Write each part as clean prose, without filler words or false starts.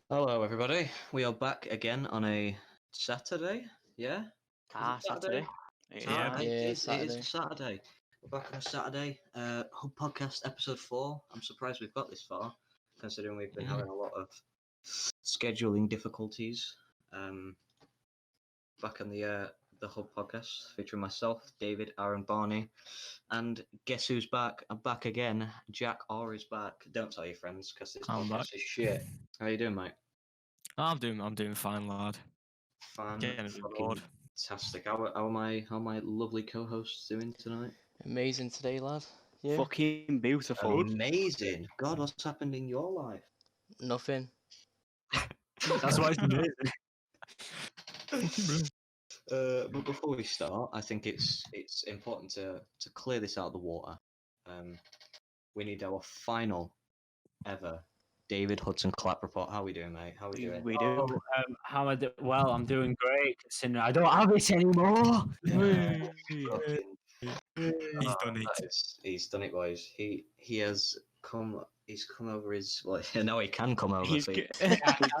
Hello, everybody. We are back again on a Saturday. Yeah? Is it Saturday. Yeah. Saturday? Yeah, It is Saturday. a Saturday. We're back on a Saturday. Hub Podcast episode 4. I'm surprised we've got this far, considering we've been having a lot of scheduling difficulties. Back on the Hub Podcast, featuring myself, David, Aaron, Barney, and guess who's back? I'm back again. Jack R is back. Don't tell your friends, because this I'm podcast back. is shit. How you doing, mate? I'm doing fine, lad. Getting a bit bored. Fantastic. How are my lovely co-hosts doing tonight? Amazing today, lad. Yeah. Fucking beautiful. Amazing. God, what's happened in your life? Nothing. That's why it's amazing. But before we start, I think it's important to clear this out of the water. We need our final ever David Hudson clap report. How are we doing, mate? How are we doing? We do. How am I well, I'm doing great. Considering I don't have it anymore. He's done it. He's done it, boys. He has come. He's come over his. Well, now he can come over. He's for-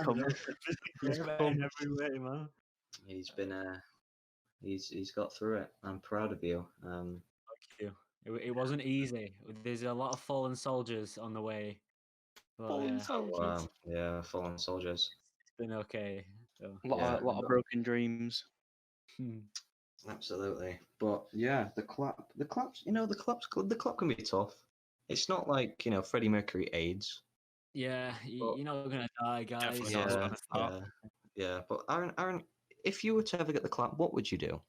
come. He's come everywhere, man. He's been. He's got through it. I'm proud of you. Thank you. It wasn't easy. There's a lot of fallen soldiers on the way. But, Fallen yeah, soldiers. Wow. Yeah, fallen soldiers. it's been okay. So. Lot of broken dreams. Absolutely. But yeah, the claps. The clap can be tough. It's not like Freddie Mercury AIDS. Yeah, you're not gonna die, guys. Definitely not. Yeah, It's not. yeah. But Aaron, if you were to ever get the clap, what would you do?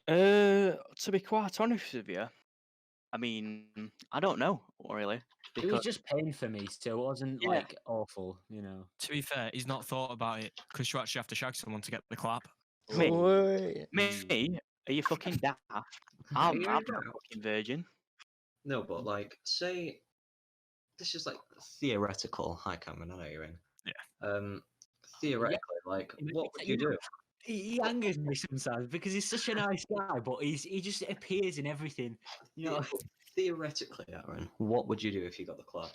To be quite honest with you, I mean, I don't know really. It was just pain for me, so it wasn't Yeah. like awful, To be fair, he's not thought about it because you actually have to shag someone to get the clap. Me? Wait. Me? Are you fucking daft? I'm you a daft? fucking virgin. No, but like, say, this is like theoretical. Hi, Cameron. I know you're in. Yeah. Theoretically, like, what would you do? He angers me sometimes because he's such a nice guy, but he just appears in everything. Yeah, but theoretically, Aaron, what would you do if you got the clap?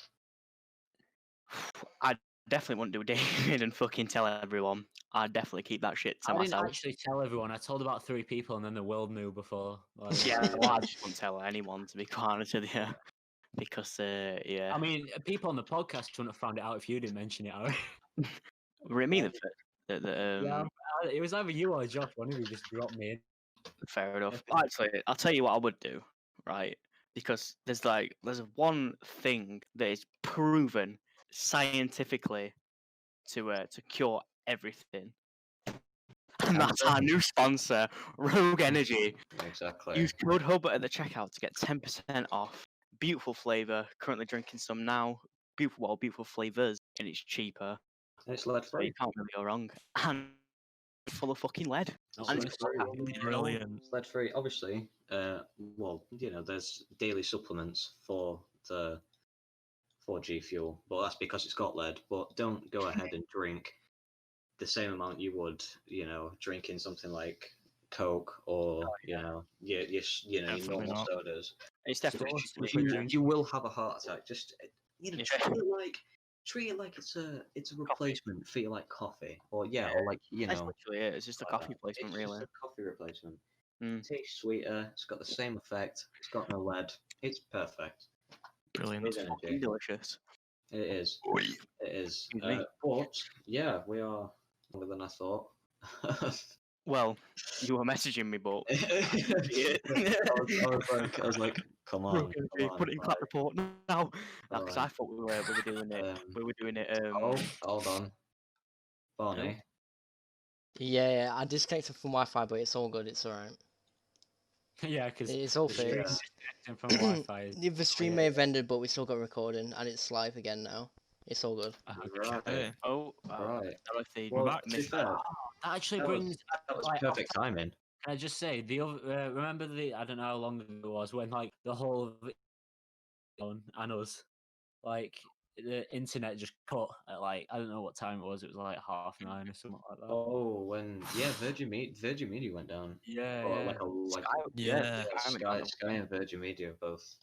I definitely wouldn't do David and fucking tell everyone. I'd definitely keep that shit to I didn't myself. actually tell everyone. I told about 3 people, and then the world knew before. Like, Yeah, well, I just wouldn't tell anyone, to be quite honest with you. Because, yeah. I mean, people on the podcast wouldn't have found it out if you didn't mention it, Aaron. Were it me that Yeah, it was either you or Josh. One of you just dropped me in. fair enough. Actually, I'll tell you what I would do, right? Because there's one thing that is proven scientifically to cure everything. And that's our new sponsor, Rogue Energy. Exactly. Use code HUB at the checkout to get 10% off. Beautiful flavour. Currently drinking some now. Beautiful flavours, and it's cheaper. It's lead So you free. can't really go wrong. And full of fucking lead. It's And lead it's free. Brilliant. It's lead free. Obviously, well, there's daily supplements for G Fuel, but that's because it's got lead. But don't go ahead and drink the same amount you would, drinking something like Coke or your Definitely normal not. sodas. It's definitely You will have a heart attack. Just Yeah. treat it like it's a replacement for your like coffee or or like That's literally it. It's just a like coffee that. replacement, It's really. just a coffee replacement. Mm. It tastes sweeter. It's got the same effect. It's got no lead. It's perfect. Brilliant. It's Fucking energy. delicious. It is. It is. Excuse me. But yeah, we are longer than I thought. Well, you were messaging me, but I was like, come on. put it in clap report now. Because Alright. I thought we were doing it. We were doing it. Hold on. Barney. Yeah, I disconnected from Wi-Fi, but it's all good. It's all right. Yeah, because It's all Yeah. fixed. from Wi-Fi. The stream may have ended, but we still got recording, and it's live again now. It's all good. Right. Okay. Oh, Right. I don't know if they Well, back. to be missed fair, that. That actually That brings. that was like, perfect timing. Can I just say the other? Remember I don't know how long ago it was when like the whole and us, like the internet just cut at like I don't know what time it was. It was like 9:30 or something like that. Oh, when Virgin Media went down. Yeah, Or yeah. like Yeah. Sky and Virgin Media both.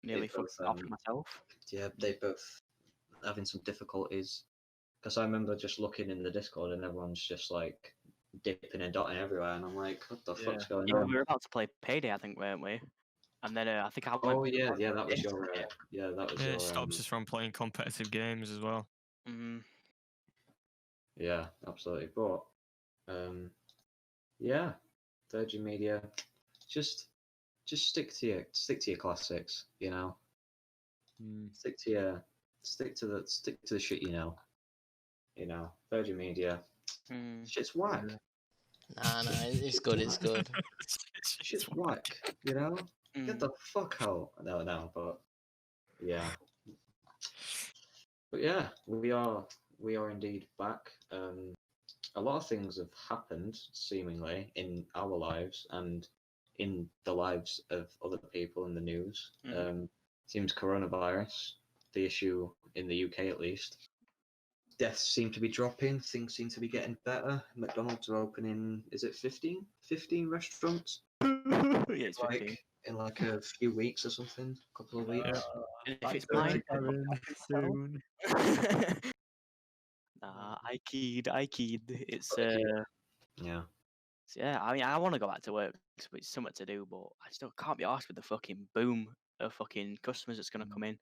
Nearly both, fucked off myself. Yeah, they both having some difficulties. Because I remember just looking in the Discord and everyone's just like dipping and dotting everywhere, and I'm like, what the fuck's going Yeah, on? we were about to play Payday, I think, weren't we? And then I think I went. Oh yeah, that was your. Yeah, that was Yeah, your. it stops us from playing competitive games as well. Yeah, absolutely. But yeah, Virgin Media, just stick to your classics. You know, stick to the shit you know. You know, Virgin Media, shit's whack. Nah, it's good. It's good. Shit's whack. You know, get the fuck out. No, but yeah. But yeah, we are indeed back. A lot of things have happened seemingly in our lives and in the lives of other people in the news. Seems coronavirus, the issue in the UK at least. Deaths seem to be dropping. Things seem to be getting better. McDonald's are opening. Is it 15? 15 restaurants? Yeah, it's 15. Like in like a few weeks or something. A couple of weeks. If it's mine, soon. Nah, I keyed. It's Yeah. yeah. I mean, I want to go back to work. It's something to do, but I still can't be arsed with the fucking boom of fucking customers that's gonna come in.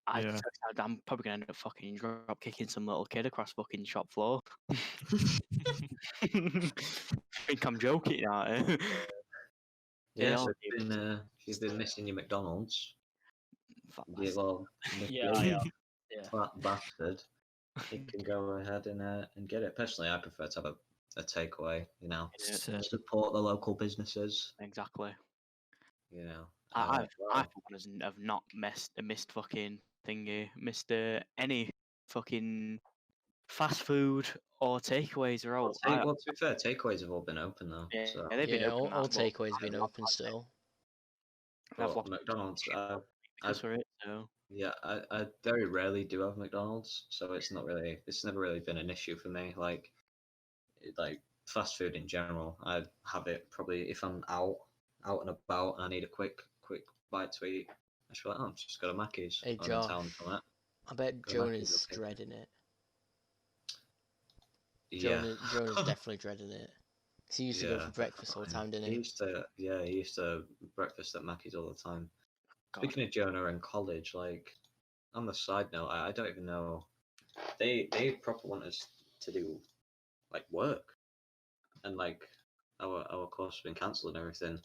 Yeah. I'm probably gonna end up fucking drop kicking some little kid across fucking shop floor. Think I'm joking, aren't I? Yeah, so Yeah, you've been missing your McDonald's. Fat Yeah, bastard. well, Yeah. fat bastard. You can go ahead and get it. Personally, I prefer to have a takeaway. You know, support the local businesses. Exactly. You know, I have not missed fucking thingy, missed any fucking fast food or takeaways are all. Well, to be fair, takeaways have all been open though. Yeah, So. they've been open. All takeaways been open still. But McDonald's, Yeah, I very rarely do have McDonald's, so it's never really been an issue for me. Like fast food in general, I have it probably if I'm out and about and I need a quick bite to eat. I just like, I'm just go to Mackey's. Hey, I'm in town Josh, for that. I bet Go to Joan Mackey's, is okay. dreading it. Yeah. Joan is definitely dreading it. 'Cause he used to go for breakfast all the time, didn't he? He used to breakfast at Mackey's all the time. Speaking of Jonah and college, like on the side note, I don't even know. They probably want us to do like work, and like our course has been cancelled and everything.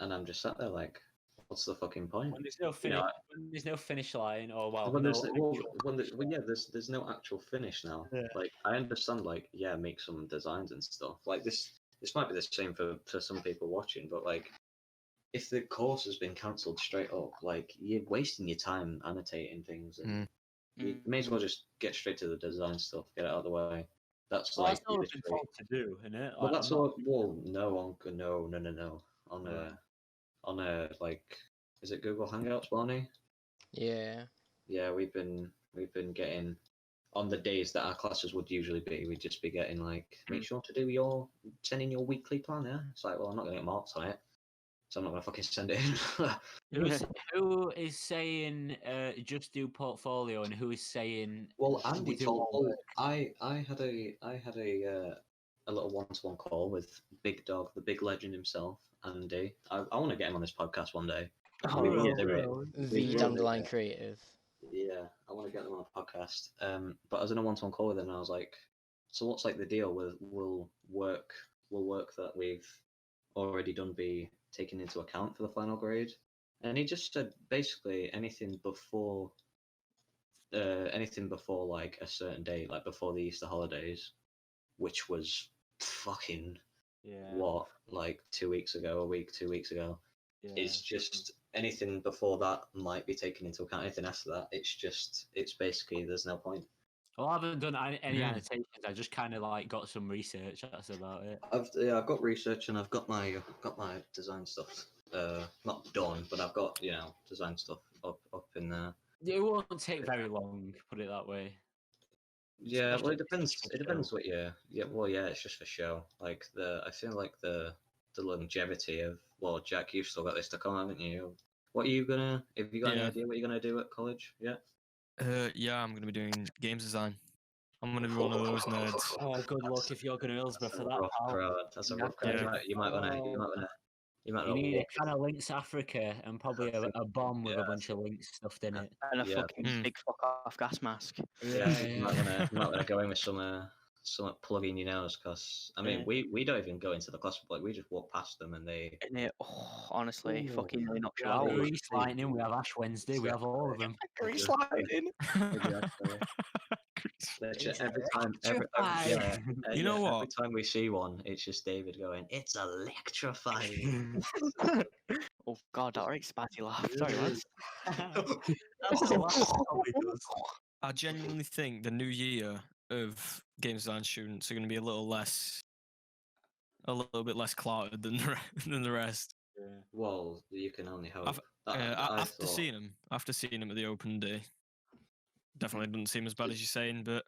And I'm just sat there like, what's the fucking point? When there's no finish, when there's no finish line, or there's no actual finish now. Yeah. Like I understand, like make some designs and stuff. Like this might be the same for some people watching, but like if the course has been cancelled straight up, like you're wasting your time annotating things, and you may as well just get straight to the design stuff, get it out of the way. That's that's all I've been told to do, isn't it? Well, that's all. Well, no. On a like, is it Google Hangouts, Barney? Yeah. Yeah, we've been getting on the days that our classes would usually be. We'd just be getting like, make sure to do send in your weekly plan. Yeah, it's like, well, I'm not gonna get marks on it, so I'm not gonna fucking send it in. Who is saying just do portfolio, and who is saying? Well, Andy told. I had a little one-to-one call with Big Dog, the big legend himself, Andy. I want to get him on this podcast one day. V Dandelion Creative. Yeah, I want to get them on a podcast. But I was in a one-to-one call with him, and I was like, "So what's like the deal? Will work that we've already done be taken into account for the final grade?" And he just said basically anything before like a certain date, like before the Easter holidays, which was fucking what, like 2 weeks ago, a week, 2 weeks ago. Yeah. It's just anything before that might be taken into account. Anything after that, it's basically there's no point. Well, I haven't done any annotations. I just kind of like got some research. That's about it. I've got research and I've got my design stuff. Not done, but I've got design stuff up in there. It won't take very long. Put it that way. Yeah, well, it depends. It depends what year. Yeah, well, yeah, it's just for show. Like I feel like the longevity of. Well, Jack, you've still got this to come, haven't you? What are you gonna? Have you got any idea what you're gonna do at college? Yeah. Yeah, I'm gonna be doing games design. I'm gonna be one of those nerds. Oh, good luck if you're going to Hillsborough for that, pal. That's a Yeah, rough crowd. yeah. You might wanna. You might You wanna need a walk can of Lynx Africa and probably a bomb with a bunch of Lynx stuffed in it. And a Yeah. fucking big fuck off gas mask. Yeah, you might wanna go in with some plug in your nose, because I mean we don't even go into the class, like we just walk past them and they. And it, oh, honestly, Ooh. fucking really knocks We you have out. Grease Lightning, we have Ash Wednesday, we have all of them. Grease Exactly. lightning. Exactly. Literally, every time, Electrifying. You know every what? time we see one, it's just David going, "It's electrifying." Oh god, that already spazzy laugh. Sorry, lads. That's the last one he does. I genuinely think the new year of games design students are going to be a little bit less clouded than than the rest. Well, you can only hope. After seeing him at the open day, definitely doesn't seem as bad as you're saying, but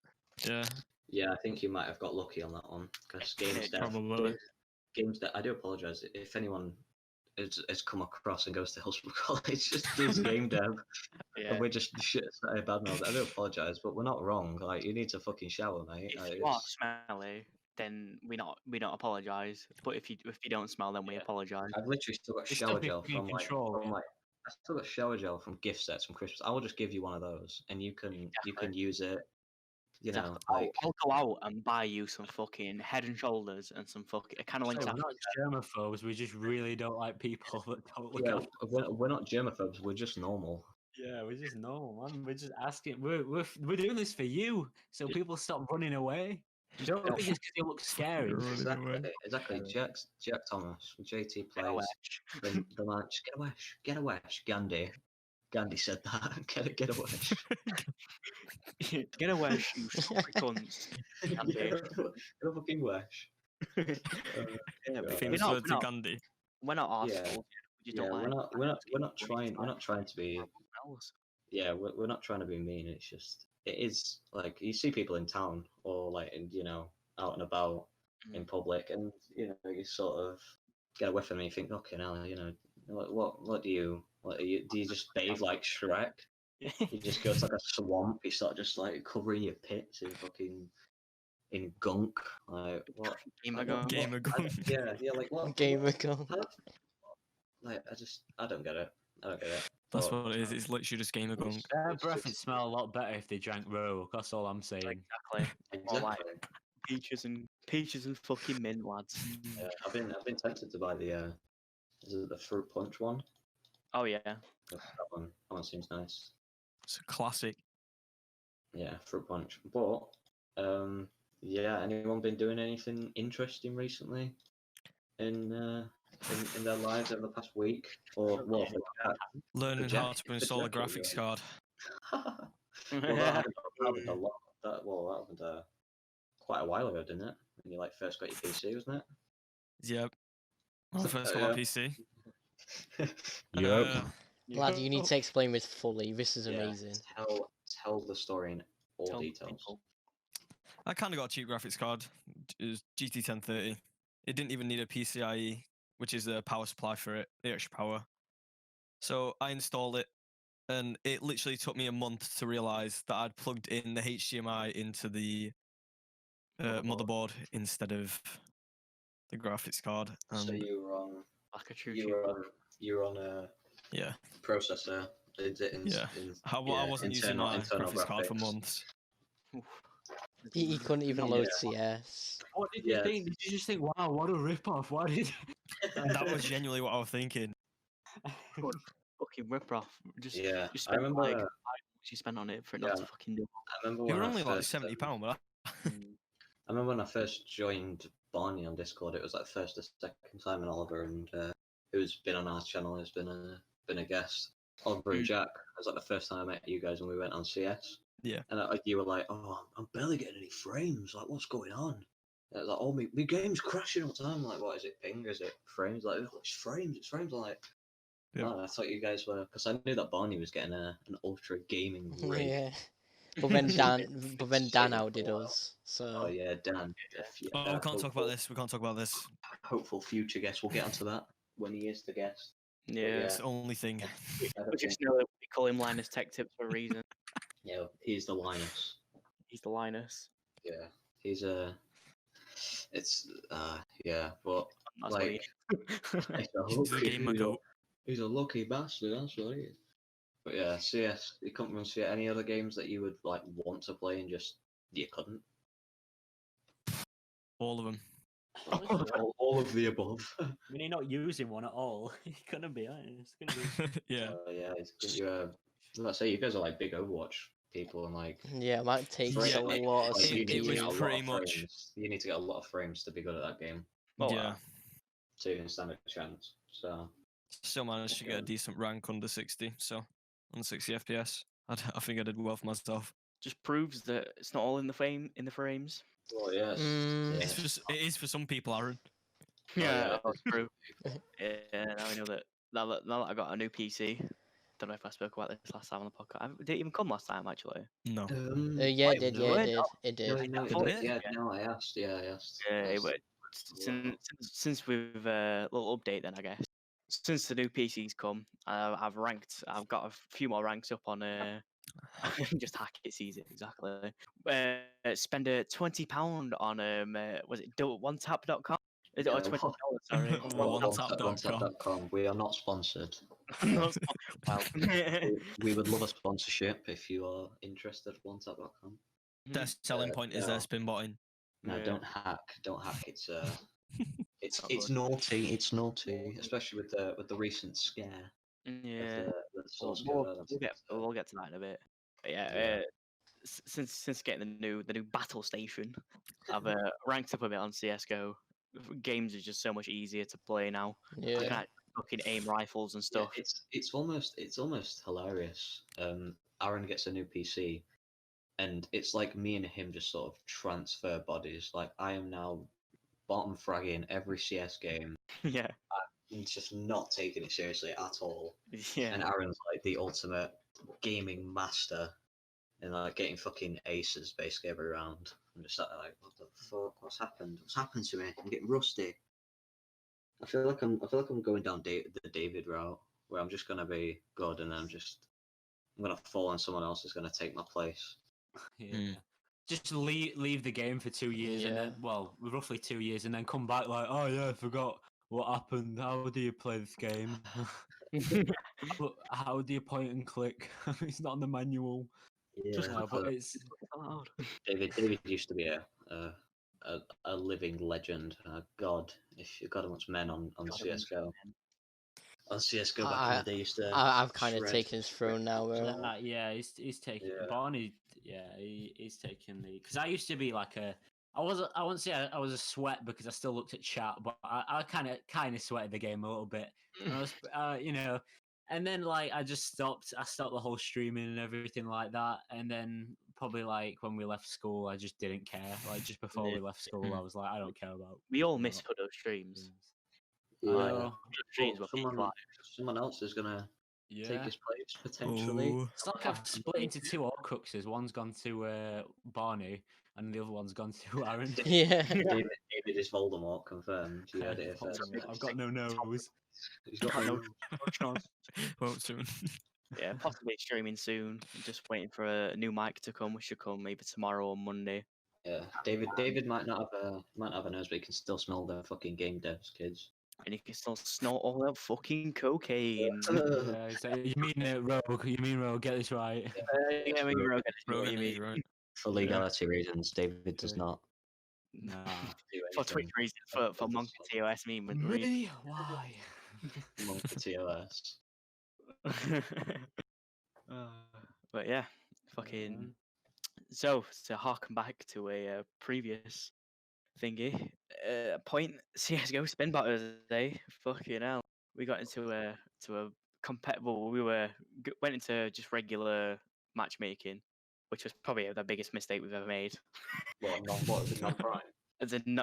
yeah, Yeah, I think you might have got lucky on that one, because probably. games that I do apologise if anyone has come across and goes to Hillsborough College, just does game dev, Yeah. and we're just shit at bad mouth. I do apologise, but we're not wrong. Like, you need to fucking shower, mate. If Like, you are smelly, then we don't apologise. But if you don't smell, then we Yeah. apologise. I've literally still got It's still shower gel being controlled. I still got shower gel from gift sets from Christmas. I will just give you one of those, and you can use it. You know, Exactly. like I'll go out and buy you some fucking Head and Shoulders and some fucking a can of Lynx So we're Africa. not germaphobes, we just really don't like people that don't look yeah, after. we're not germaphobes. We're just normal. Yeah, we just know, man. We're just asking. We're doing this for you, so people stop running away. Don't think it's because you look scary. Exactly. Jack Thomas, JT plays. The match. Get a wesh. Gandhi said that. Get a wesh. Get away, you stupid cunts. Get a fucking wesh. Yeah, but Famous words of Gandhi. we're not arseholes. Yeah. We just don't like. We're not trying to be. Smells. Yeah, we're not trying to be mean. It's just it is like you see people in town or like out and about in public, and you sort of get a whiff of them and you think, okay, now what do you do? You just bathe like Shrek? You just go to like a swamp. You start just like covering your pits in gunk. Like what? Gamer gunk. Yeah. Like what? Gamer gunk. Like I don't get it. That's But, what it is. It's literally just gamer gunk. Their breath would smell a lot better if they drank Rogue. That's all I'm saying. Exactly. Or like peaches and fucking mint, lads. Yeah, I've been tempted to buy the is it the fruit punch one? Oh yeah. That one seems nice. It's a classic. Yeah, fruit punch. But yeah, anyone been doing anything interesting recently in their lives over the past week? Or well, Learning Jack- how to for install a Jack, graphics card. well, that happened a lot. That happened quite a while ago, didn't it? When you like first got your PC, wasn't it? Yep. When I first got my PC. Yep. Lad, you need to explain this fully. This is Yeah, amazing. Tell the story in all Tell details. people. I kind of got a cheap graphics card. It was GT 1030. It didn't even need a PCIe, which is the power supply for it, the extra power. So I installed it, and it literally took me a month to realize that I'd plugged in the HDMI into the motherboard instead of the graphics card. So And you were on. Like a true You were on a yeah, processor. yeah. I wasn't using my graphics card for months. He couldn't even Yeah. load CS. What did you think? Did you just think, wow, what a rip-off? What did... That was genuinely what I was thinking. Fucking rip off. Just Yeah, you I spent remember. like how much you spent on it for it not to Yeah. fucking do. I remember It when were I only like first, £70, but I remember when I first joined Barney on Discord. It was like first or second time, and Oliver and who's been on our channel has been a guest. Oliver and Jack. It was like the first time I met you guys when we went on CS. Yeah. And you were like, "Oh, I'm barely getting any frames. Like, what's going on?" And it was like, "Oh, my game's crashing all the time." I'm like, what is it? Ping? Is it frames? Like, oh, it's frames. It's frames. I'm like, Yeah. oh, I thought you guys were, because I knew that Barney was getting an ultra gaming rig. Yeah. But then Dan outdid us. So Oh yeah, Dan. Oh, we can't talk about this. We can't talk about this. Hopeful future guest. We'll get onto that when he is the guest. Yeah. It's the only thing. I don't We just think- know that we call him Linus Tech Tips for a reason. Yeah, he's the Linus. He's the Linus. Yeah, he's a. It's yeah, but That's what like he he's a He's the lucky, gamer goat. he's a lucky bastard. That's what he is. But yeah, CS. You couldn't run CS. Any other games that you would like want to play and just you couldn't? All of them. all of the above. I mean, you're not using one at all. You're gonna be, aren't you? It's gonna be. Yeah. Yeah, you. Let's say you guys are like big Overwatch people and like. Yeah, it might take Yeah, a lot of like, you need it to was get a CPU. lot pretty of much- frames. You need to get a lot of frames to be good at that game Well, yeah. to even stand a chance. So Still managed to get a Okay. decent rank under 60. So on 60 FPS, I think I did well for myself. just proves that it's not all in the frames. well, yes, Mm. yeah. It is for some people, Aaron. yeah, that's true. Yeah, now I know that. Now that I got a new PC, don't know if I spoke about this last time on the podcast. Did it even come last time actually? No. Yeah, it did. no, Yeah, What? it did. It No, did. no, thought- yeah, no, I asked. Yeah, I asked. Yeah, I it asked. was, since we've little update then I guess. Since the new PC's come, I've ranked. I've got a few more ranks up on. Just hack it, sees it exactly. Spend £20 on was it onetap.com? Is it or Yeah, $20? what? Sorry, OneTap.com. OneTap.com. We are not sponsored. Not well. We would love a sponsorship if you are interested. OneTap.com. Their selling point is their no. spin botting. No, Yeah. don't hack. Don't hack. It's not it's good. naughty. It's naughty, especially with the recent scare. Yeah. The We'll, source we'll, code. we'll get to that in a bit. But yeah, Yeah. since getting the new battle station, I've ranked up a bit on CS:GO. Games are just so much easier to play now. I can Yeah. actually fucking aim rifles and Yeah, stuff. it's almost hilarious. Aaron gets a new PC, and it's like me and him just sort of transfer bodies. Like I am now bottom fragging every CS game. Yeah, And just not taking it seriously at all. yeah. And Aaron's like the ultimate gaming master, and like getting fucking aces basically every round. I'm just sat there like, what the fuck? What's happened? What's happened to me? I'm getting rusty. I feel like I'm going down the David route where I'm just gonna be good, and I'm gonna fall, and someone else is gonna take my place. Yeah. Mm. Just leave the game for 2 years and Yeah. then, well, roughly 2 years, and then come back like, oh yeah, I forgot what happened. How do you play this game? How do you point and click? It's not on the manual. Yeah, But it's David used to be a living legend. God, if you got amongst men on CS:GO. On CS:GO back in the day, used to. I've kind of shred- taken his throne now. yeah, he's taking Yeah. Barney. Yeah, he's taking the because I used to be like a. I wouldn't say I was a sweat because I still looked at chat, but I kind of sweated the game a little bit. And I was, and then like I just stopped. I stopped the whole streaming and everything like that. And then probably like when we left school, I just didn't care. Like just before Yeah. we left school, I was like, I don't care about. We all miss Hudo streams. Yeah. know. Streams were peak live. Someone else is gonna take Yeah. his place potentially. Oh, It's like I've split into two Orcruxes. One's gone to Barney, and the other one's gone to Aaron. Yeah. David is Voldemort confirmed. You heard it here first. I've got no nose. He's got no. won't soon. Yeah, possibly streaming soon. Just waiting for a new mic to come, which should come maybe tomorrow or Monday. Yeah, David might not have a nose, but he can still smell the fucking game devs, kids. And you can still snort all that fucking cocaine. Yeah, so you mean Rogue? You mean Rogue? Get this right. Yeah, when you're okay, what Rogan you is mean. right. For legality reasons, David does Yeah. not Nah. do For Twitch anything. reasons, for Monk TOS meme reasons. Really? Why? Monk for TOS. But yeah, fucking. So to harken back to a previous thingy, point CS:GO spin battles today. Fucking hell, we got into a compatible. We went into just regular matchmaking, which was probably the biggest mistake we've ever made. What was it, non-prime? As in,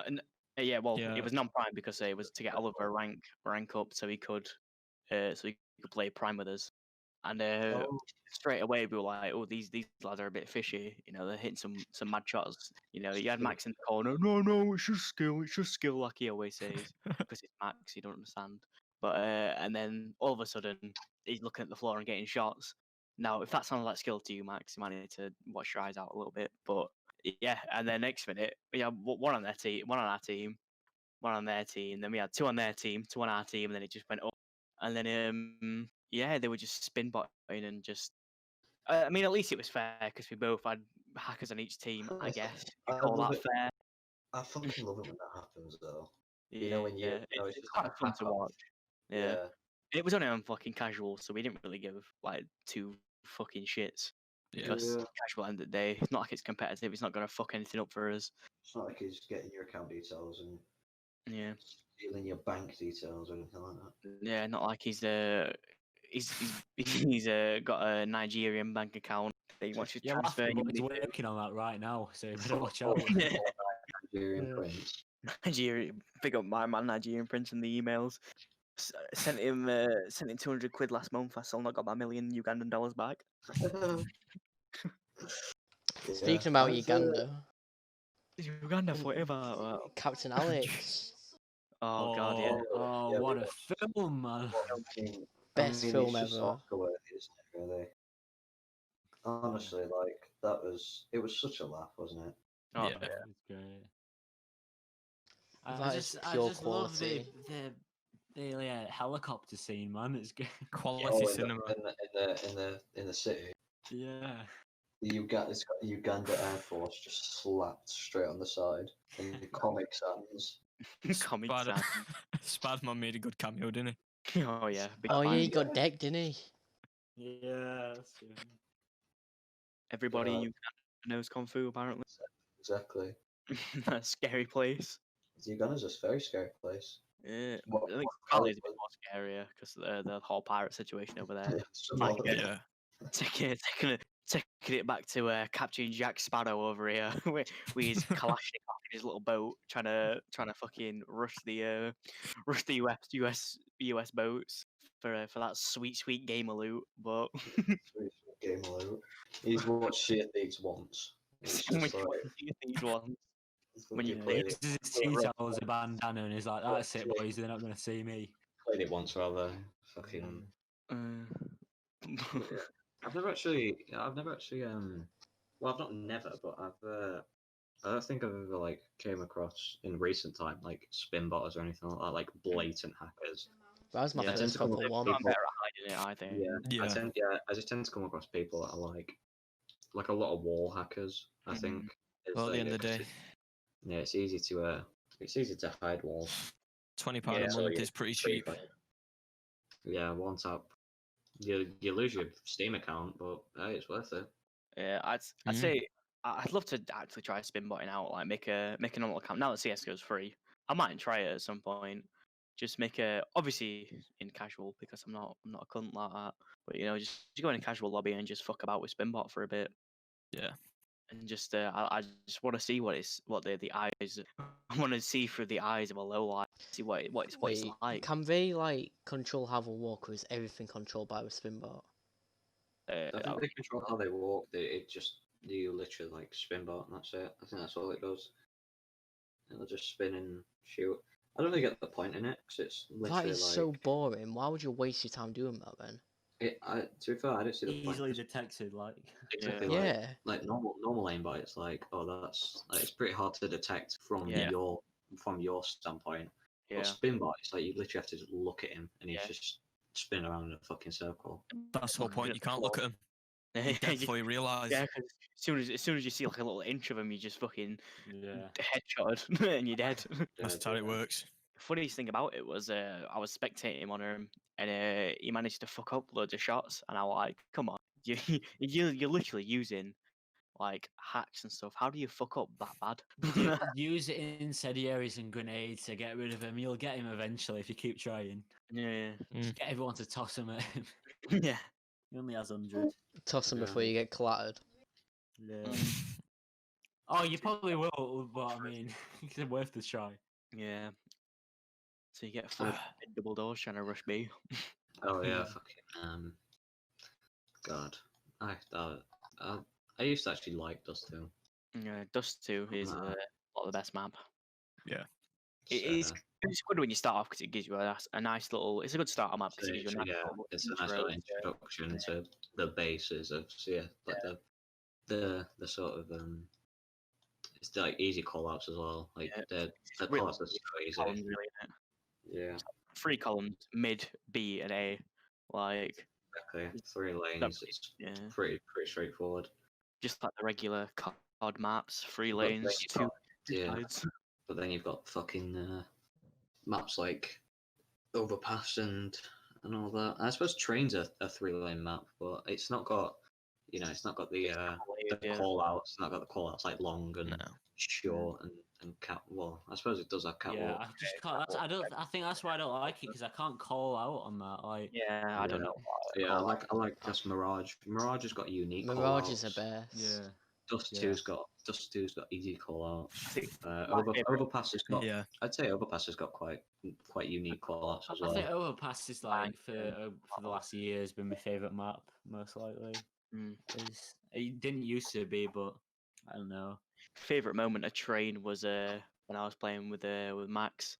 yeah, well, Yeah. it was non-prime because it was to get Oliver rank up so he could play prime with us. And Oh. straight away we were like, oh, these lads are a bit fishy. You know, they're hitting some mad shots. You know, you had Max in the corner. No, it's just skill, like he always says, because it's Max. You don't understand. But and then all of a sudden he's looking at the floor and getting shots. Now, if that sounds like skill to you, Max, you might need to watch your eyes out a little bit. But yeah, and then next minute we had one on their team, one on our team, one on their team. Then we had two on their team, two on our team, and then it just went up. And then yeah, they were just spin botting and just. I mean, at least it was fair because we both had hackers on each team. I guess you I call love that it. fair. I fucking love it when that happens, though. Yeah, You know, when you, it's it's just quite like a fun hack to off. watch. Yeah. Yeah. It was only on fucking casual, so we didn't really give like two fucking shits because Yeah. casual end of the day. It's not like it's competitive. It's not gonna fuck anything up for us. It's not like he's getting your account details and Yeah, stealing your bank details or anything like that. yeah. Not like he's got a Nigerian bank account that he wants to Yeah, transfer. laughing, but you he's money to. working on that right now, so you better watch Oh, out. Nigerian Yeah. prince. Nigeria, big up my man Nigerian prince in the emails. Sent him 200 quid last month. I still not got my $1 million Ugandan dollars back. Speaking about I've, Uganda, Uganda forever. Captain Alex, Oh god, yeah. Oh, Yeah, what we a film, man. best I mean, film it's just ever. Oscar-worthy, isn't it, really? Honestly, like, it was such a laugh, wasn't it? Oh, Yeah. It's great. That is pure love the quality. helicopter scene, man. It's good. Quality Oh, cinema. in the city. Yeah. It's got the Uganda Air Force just slapped straight on the side in the Comic Sans. Comic Spider- Sans. Spider-Man made a good cameo, didn't he? Oh yeah. Big Oh yeah, fan. he got decked, didn't he? Yeah. Everybody Yeah. in Uganda knows Kung Fu apparently. Exactly. That scary place. Uganda's a very scary place. Yeah. What- I think what Bali is a bit more scarier because the whole pirate situation over there. Some Like, other- Yeah. taking it back to Captain Jack Sparrow over here with his Kalashnikov in his little boat, trying to fucking rush the US boats for that sweet game of loot. But Game loot. He's watched shit these once. It's just like, these ones. When fucking you played He it, uses his tea towels, a bandana, and he's like, "That's it, boys. They're not going to see me." played it once rather. Fucking. I've never actually. Well, I've not never, but I don't think I've ever like came across in recent time like spin botters or anything like that, like blatant hackers. That was my Yeah, I tend first to come proper up one. with I'm better at hiding it, I think. Yeah, I just tend to come across people that are like a lot of wall hackers. I think. is, Well, at the end of the 'cause day, Yeah, it's easy to hide walls. £20 Yeah, a so month yeah, is pretty pretty cheap. fun. Yeah, one tap. You lose your Steam account, but hey, it's worth it. Yeah, I'd say I'd love to actually try spin botting out, like make a normal account. Now that CS:GO is free, I might try it at some point. Just make a obviously in casual because I'm not a cunt like that. But just go in a casual lobby and just fuck about with Spinbot for a bit. Yeah. And just I just want to see what the eyes. I want to see through the eyes of a low light. See what it's Wait, like. can they like control how they walk, or is everything controlled by the spinbot? I think they control how they walk. You literally like spin bar and that's it. I think that's all it does. It'll just spin and shoot. I don't really get the point in it because it's That literally is like. so boring. Why would you waste your time doing that then? To be fair, I don't see the point. Easily detected, like. Exactly. Yeah. Like normal aimbot. It's like, oh, that's like, it's pretty hard to detect from Yeah. your standpoint. Yeah. But spinbot, it's like you literally have to just look at him and he's Yeah. just spinning around in a fucking circle. That's the whole point. You can't look at him. You dead before you realise. Yeah, 'cause as soon as you see like a little inch of him, you just fucking Yeah. headshotted and you're dead. That's how it works. Funniest thing about it was I was spectating him on him, and he managed to fuck up loads of shots, and I was like, "Come on, you're literally using like hacks and stuff. How do you fuck up that bad?" Use incendiaries and grenades to get rid of him. You'll get him eventually if you keep trying. Yeah, Just get everyone to toss him at him. yeah. He only has 100. Toss them Yeah. before you get clattered. Yeah. Oh, you probably will, but I mean, it's worth the try. Yeah. So you get full double doors trying to rush me. Oh yeah, Yeah. fucking God, I used to actually like Dust 2. Yeah, Dust 2 is Nah. not the best map. Yeah. It's good when you start off because it gives you a nice little. It's a good starter map because it gives you a nice little it's a nice intro little introduction to the bases of like the sort of it's like easy call outs as well. Like Yeah, the really call outs are so easy. columns, really, isn't it? Yeah, 3 columns, mid, B, and A. Like, exactly. 3 lanes. It's yeah, pretty straightforward. just like the regular COD maps, 3 But then lanes, you've 2 got- yeah, sides. but then you've got fucking maps like Overpass and all that. I suppose Train's a 3-lane map, but it's not got, it's not got the Yeah. call outs. It's not got the call outs like long and No. short and cat. Well, I suppose it does have Yeah, catwalk. I just can't. I don't. I think that's why I don't like it because I can't call out on that. Like, Yeah, I don't know. Yeah, I like just Mirage. Mirage has got unique call Mirage is the outs. best. yeah, Dust yeah. 2's got easy call outs. My favourite- Overpass has got. Yeah. I'd say Overpass has got quite unique call outs as I well. think Overpass is like for the last year has been my favorite map, most likely. Mm. It didn't used to be, but I don't know. Favorite moment of Train was when I was playing with Max,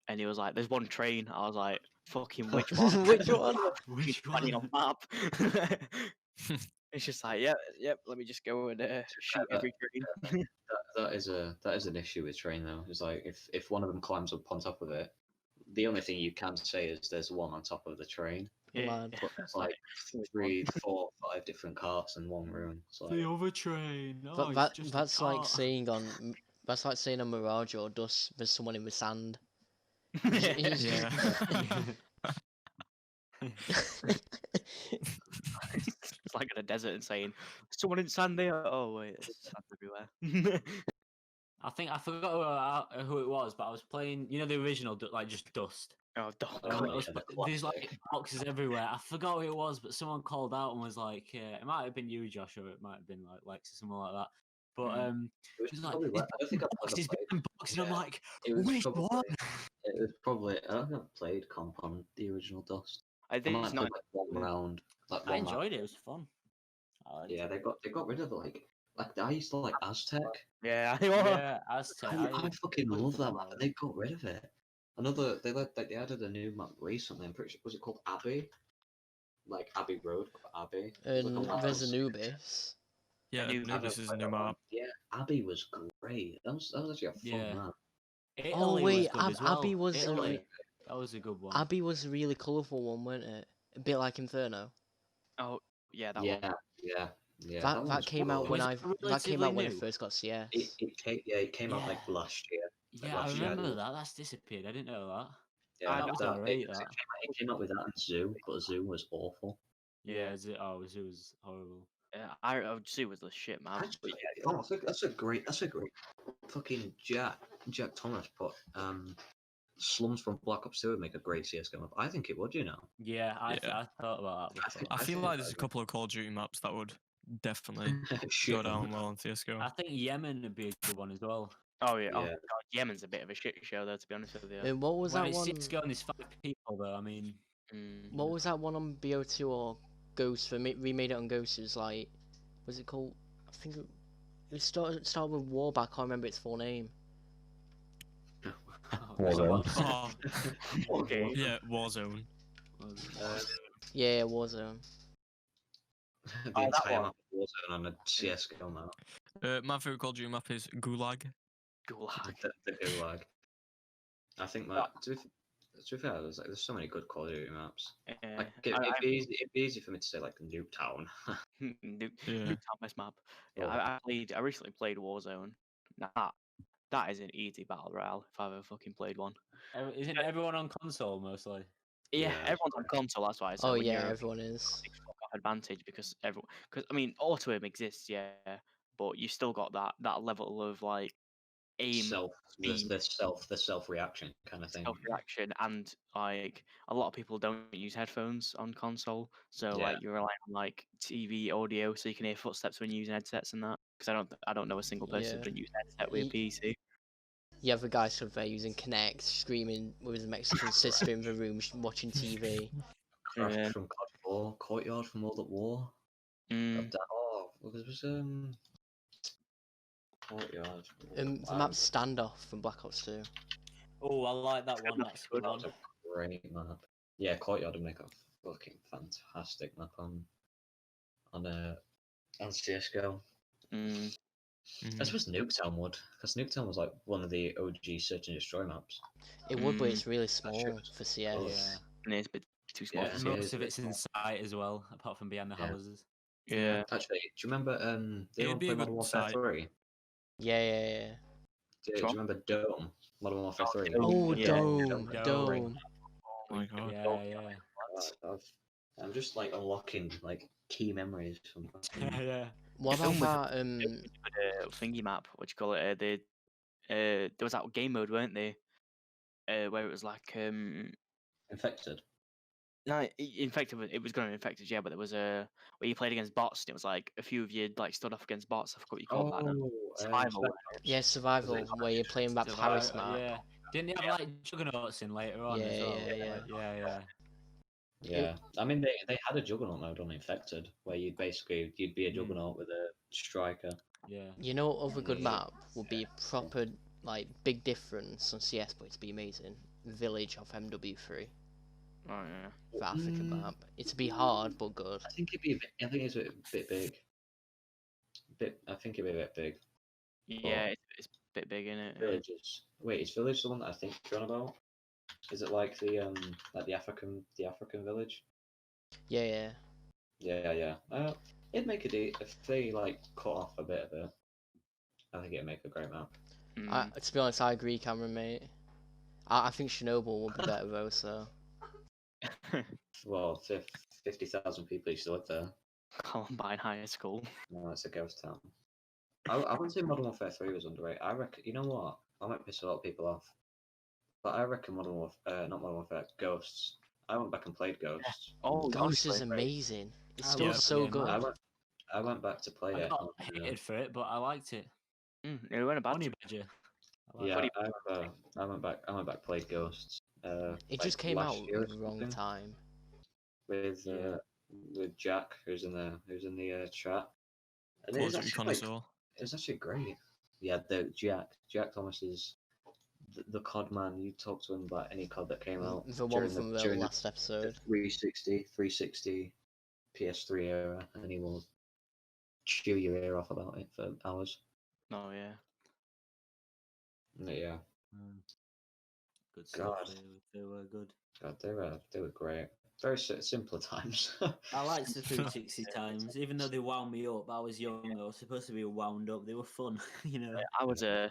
and he was like, "There's one train." I was like, "Fucking which one? Which one? Which Depending one? on map." It's just like, yep. Let me just go and shoot every train. That is an issue with Train though. It's like if one of them climbs up on top of it, the only thing you can say is there's one on top of the train. Mad. But it's like 3, 4, 5 different carts in one room. It's like, The other train. Oh, But it's just a that's like cart. saying that's like saying on Mirage or Dust there's someone in the sand. Yeah. It's like in a desert and saying, "Someone in sand there." Oh wait, there's sand everywhere. I think I forgot who it was, but I was playing. You know the original, like just Dust. Oh, Oh, God. I was yeah, the there's like classic. boxes everywhere. I forgot who it was, but someone called out and was like, it might have been you, Josh, or it might have been like Lex or someone like that. But It it was was like, probably I don't think I've ever boxes played. behind boxes, and I'm Yeah. like, It was which probably. one? It was probably. I don't think I've played comp on the original Dust. I I think might it's have not. played like one round. Like I one map. enjoyed it. It was fun. I liked Yeah, it. they got rid of like I used to like Aztec. Yeah, Yeah, Aztec. I fucking played love for a that map, while. and they got rid of it. They added a new map recently. I'm pretty sure, was it called Abbey? Like Abbey Road, Abbey. It was And like a there's lighthouse. Anubis. Yeah, I knew- I Anubis don't is a play new that one. map. Yeah, Abbey was great. That was actually a fun Yeah. map. Italy wait, was good as well. Abbey was a Italy. That was a good one. Abbey was a really colourful one, wasn't it? A bit like Inferno. Oh, yeah, that Yeah, one. yeah. That one was came cool. out when Was I it that came relatively out when it new? first got CS. It came out like Yeah. last year. Yeah, I last year, remember didn't it? that. That's disappeared. I didn't know that. Yeah, That was that, alright, it, that. it came out with that and Zoo, but Zoo was awful. Yeah, it was horrible. Yeah, I would see was the shit, man. Actually, that's a great fucking Jack Thomas put Slums from Black Ops 2 would make a great CS:GO map. I think it would, Yeah, I thought about that before. I feel think like that there's a would- couple of Call of Duty maps that would definitely Shit, go down man. well on CSGO. I think Yemen would be a good one as well. Oh yeah. Oh Yeah. god, Yemen's a bit of a shit show though, to be honest with you. And what was When that it's one? 6 gun, there's 5 people though. I mean, What was that one on BO2 or Ghost? Remade it on Ghost. It was like, was it called? I think it started with War, but I can't remember its full name. Warzone. Oh, Okay. yeah, Warzone. Yeah, Warzone. The that entire one. map of Warzone on a CS:GO map. My favorite Call of Duty map is Gulag. Gulag. The Gulag. I think that to be fair, there's so many good Call of Duty maps. Like it'd be easy for me to say like Nuketown. Nuke Yeah. Thomas map. Yeah, Oh. I recently played Warzone. Now that is an easy battle royale if I've ever fucking played one. Isn't everyone on console mostly? Yeah, Yeah. everyone's on console. That's why. So Oh when yeah, you're everyone is. big fuck off advantage because I mean auto aim exists, yeah, but you still got that level of like aim, speed, The self reaction kind of thing. self reaction, and like a lot of people don't use headphones on console, so Yeah. like you're relying on like TV audio so you can hear footsteps when you're using headsets and that. Because I don't know a single person Yeah. who doesn't use a headset with a PC. You have a guy stood there using Kinect, screaming with his Mexican sister in the room watching TV. Crash Yeah. from COD 4, Courtyard from World at War. Mm. What was Courtyard. The map Standoff from Black Ops 2. Oh, I like that one. That's a good That one. was a great map. Yeah, Courtyard would make a fucking fantastic map on CS:GO. Mm. Mhm. I suppose Nuketown would, because Nuketown was like one of the OG search and destroy maps. It would, but Mm. it's really That shit small was for CS. Yeah. And it's a bit too small. Yeah, for it CS. Most is of a bit it's in small. sight as well, apart from behind the Yeah. houses. Yeah. Actually, do you remember do you It'd want be to a play Modern good Warfare site. 3? Yeah. Do Which you one? remember Dome? Modern Warfare 3? Dome, Oh, yeah. Dome, Dome. Dome. Oh my god. Yeah. I'm just like unlocking like key memories from Yeah. What Dome about was that? thingy map. What do you call it? There was that game mode, weren't they? Where it was like Infected. no, infected. It was going to infected, yeah. But there was a where you played against bots. And it was like a few of you like stood off against bots. I forgot what you called that. Now. Survival. Yeah, survival, where you're playing that Paris map. Yeah. Didn't you have like juggernauts in later on as well? Yeah. Yeah, I mean they had a Juggernaut mode on Infected where you'd be a Juggernaut with a striker. Yeah. You know what other good Yeah. map would be proper, like, big difference on CS, but it'd be amazing? Village of MW3. Oh yeah. The African map. It'd be hard, but good. I think it'd be. I think it's a bit big. I think it'd be a bit big. Yeah, it's a bit big, isn't it? Villages. Wait, is Village the one that I think you're on about? Is it like the African village? Yeah. Yeah. It'd make if they like cut off a bit of it. I think it'd make a great map. To be honest, I agree, Cameron, mate. I think Chernobyl would be better though, so. Well, 50,000 people used to live there. Columbine High School. No, it's a ghost town. I wouldn't say Modern Warfare 3 was underrated. I reckon, you know what? I might piss a lot of people off. But I reckon not Modern Warfare, Ghosts. I went back and played Ghosts. Oh, Ghost is honestly, amazing. It's I still love the so game, good. man. I went back to play I it. got hated for it, but I liked it. it went a bad. Honey Badger. I liked Yeah, it. I went back played Ghosts. It like just came out last year or at the wrong something time. with Jack, who's in the chat. And it was Closer actually, connoisseur. it was actually great. Yeah, the Jack Thomas is the COD man. You talk to him about any COD that came out The one during from the during last the episode. 360 PS3 era, and he will chew your ear off about it for hours. Oh yeah. Yeah, Good stuff. God. They were good. God, they were great. Very simpler times. I liked the 360 times, even though they wound me up. I was young. I was supposed to be wound up. They were fun, you know. I was a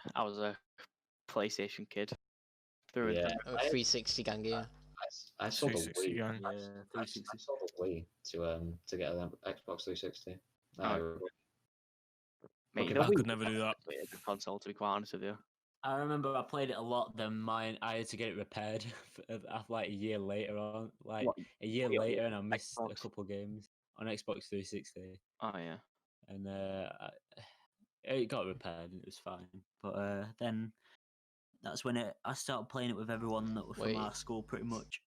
PlayStation kid. Through and Yeah, through. 360 gang here. I saw the 360 Wii. gang. Yeah, I 360. saw the Wii to get an Xbox 360. Oh. Mate, Okay, the I Wii could never do that. was a good console, to be quite honest with you. I remember I played it a lot. Then I had to get it repaired after like a year later on. Like What? a year Yeah, later, and I missed a Xbox? couple games on Xbox 360. Oh yeah. And it got repaired and it was fine. But then that's when I started playing it with everyone that were from Wait. our school, pretty much.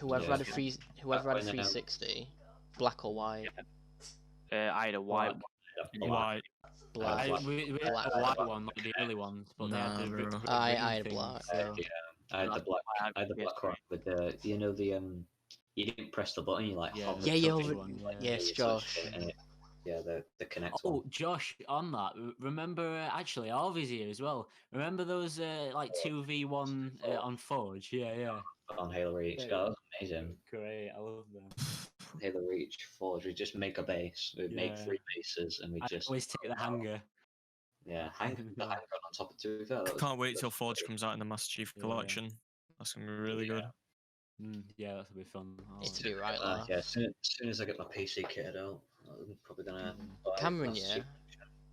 Whoever Yeah. had a 360, black or white? I had a white. White. Black. We had Black. a white one, like the early ones, but they had Nah, the bro. I ring had a thing, black. so- I had the black. I had the Yes. black one with the you didn't press the button. You like Yeah, hover the Yeah, touch yeah, it, one, like, yeah. Yes, you touch Josh. it and the Connect Oh, one. Josh, on that, remember actually Arvy's here as well. Remember those like 2v1 on Forge? Yeah. On Halo Reach. Yeah. God, that was amazing. Great, I love them. Halo Reach, Forge. We just make a base. We make Yeah. 3 bases, and we I just always take the hanger. hang the hanger on top of 2 of that. Can't wait till Forge comes out in the Master Chief Yeah. Collection. That's gonna be really good. Yeah, that'll be fun. It's to be right, laugh. Yeah, as soon as I get my PC kitted out, I'm probably gonna. buy Cameron, Master yeah? Chief.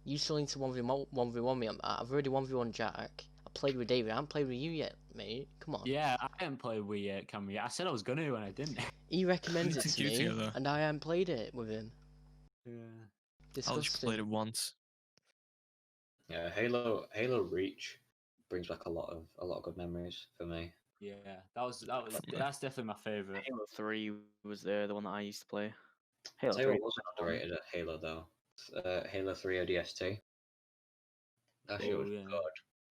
You still need to 1v1 me on that. I've already 1v1 Jack. I played with David. I haven't played with you yet, mate. Come on. Yeah, I haven't played Wii yet, Cameron. I said I was gonna, and I didn't. He recommends We it took to you me, together. and I haven't played it with him. Yeah. I just played Disgusting. it once. Yeah, Halo Reach brings back a lot of good memories for me. Yeah, that's definitely my favorite. Halo 3 was the one that I used to play. I'll Halo tell you 3. what wasn't underrated at Halo though. Halo 3 ODST. That shit Oh, was yeah. good.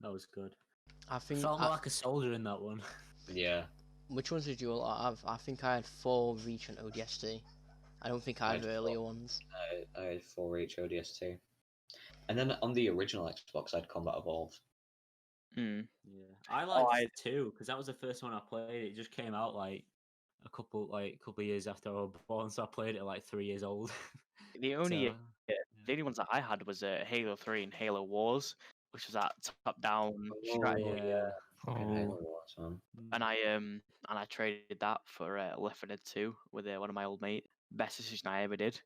That was good. I I think. felt like a soldier in that one. Yeah. Which ones did you all have? I think I had 4 Reach and ODST. I don't think I had I had earlier 4. ones. I had 4 Reach ODST. And then on the original Xbox, I had Combat Evolved. Mm. Yeah, I Oh, liked 2 because that was the first one I played. It just came out like a couple of years after I was born, so I played it at like 3 years old. The only So, the only ones that I had was Halo 3 and Halo Wars, which was that top-down strategy. yeah. Fucking Oh. Halo Wars, man. And I traded that for Left 4 Dead 2 with one of my old mate. Best decision I ever did.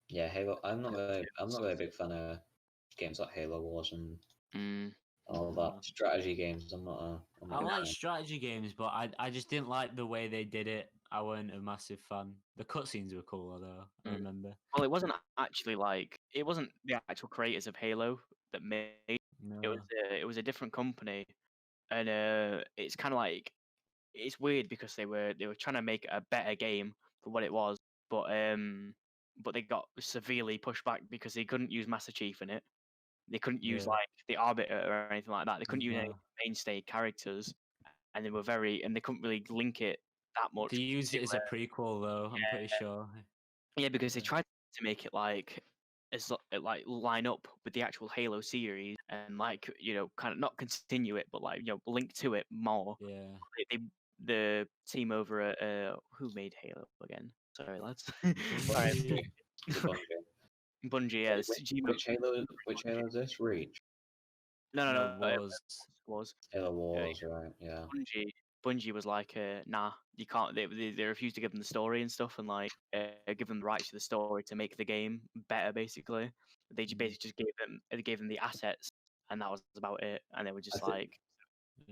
Yeah, Halo. I'm not really a big fan of games like Halo Wars and Mm. all No. that strategy games. I'm not I a like fan. strategy games, but I just didn't like the way they did it. I weren't a massive fan. The cutscenes were cool, though. I Mm. remember. Well, it wasn't actually it wasn't the actual creators of Halo that made No. it was a different company, and it's kind of like it's weird because they were trying to make a better game for what it was, but they got severely pushed back because they couldn't use Master Chief in it. They couldn't use Yeah. like the Arbiter or anything like that. They couldn't use any No. mainstay characters, and they couldn't really link it that much. They used to, it as a prequel, though. I'm pretty sure. yeah, because they Yeah. tried to make it like like line up with the actual Halo series and kind of not continue it, but link to it more. Yeah. The team over at who made Halo again? Sorry, lads. Sorry, Bungie. The Bungie. Bungie. Yeah, Which Halo is this? Reach. no, Was. Halo Wars, right? Yeah. Bungie was like, nah, you can't. They refused to give them the story and stuff, and give them the rights to the story to make the game better. Basically, they basically just gave them the assets, and that was about it. And they were just I think-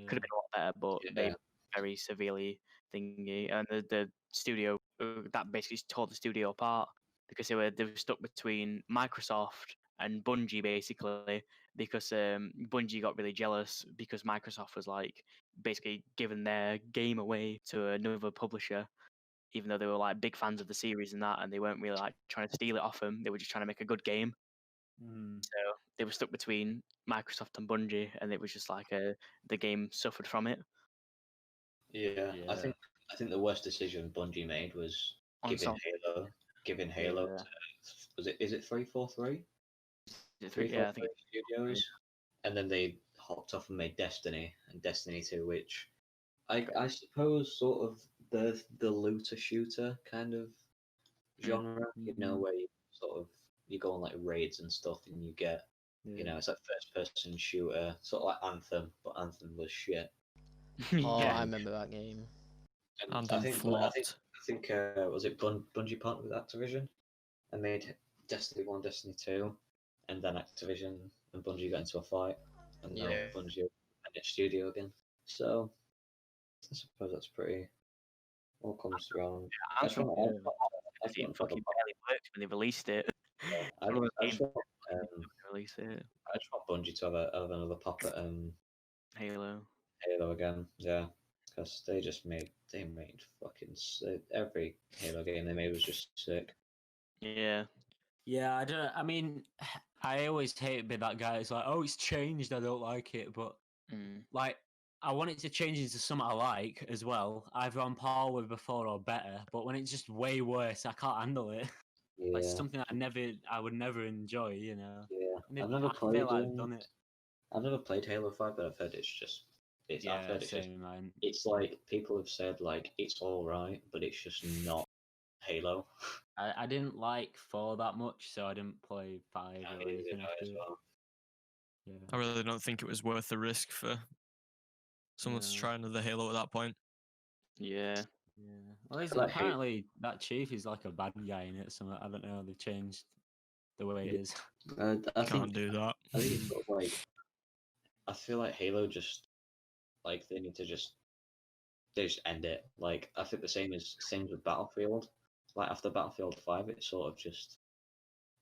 could have been a lot better, but they Yeah. very severely thingy. And the studio that basically tore the studio apart because they were stuck between Microsoft and Bungie basically because Bungie got really jealous because Microsoft was basically giving their game away to another publisher, even though they were big fans of the series and that, and they weren't really trying to steal it off them. They were just trying to make a good game. Mm. So they were stuck between Microsoft and Bungie, and it was just the game suffered from it. Yeah. Yeah. I think the worst decision Bungie made was On giving some- Halo Yeah. to is it 343? Yeah, I think Studios, and then they hopped off and made Destiny and Destiny 2, which I suppose sort of the looter shooter kind of genre, where you sort of you go on raids and stuff, and you get it's like first person shooter, sort of like Anthem, but Anthem was shit. Oh, yeah. I remember that game. And And I think flopped. was it Bungie partnered with Activision and made Destiny 1, Destiny 2, and then Activision and Bungie got into a fight, and now Yeah. Bungie and its studio again. So I suppose that's pretty all comes around. I just want It fucking barely worked when they released it. I One of those just games want, release it. I just want Bungie to have another pop at Halo. Halo again, yeah, because they made fucking every Halo game they made was just sick. Yeah. Yeah, I don't. I mean, I always hate being that guy. It's like, oh, it's changed. I don't like it, but Mm. I want it to change into something I like as well, either on par with before or better. But when it's just way worse, I can't handle it. Yeah, Like something I would never enjoy. You know. yeah. And I've never I played. feel like I've done it. I've never played Halo 5, but I've heard I've heard it's just same, man. it's like people have said it's all right, but it's just not Halo. I didn't like 4 that much, so I didn't play 5 I or mean, anything as after it. well. Yeah. I really don't think it was worth the risk for someone to No. try another Halo at that point. Yeah. Yeah. Well, feel like apparently that chief is like a bad guy in it. So I don't know. They've changed the way it is. I Can't think do that. I think it's sort of I feel like Halo just they need to just end it. I think the same with Battlefield. After Battlefield 5, it sort of just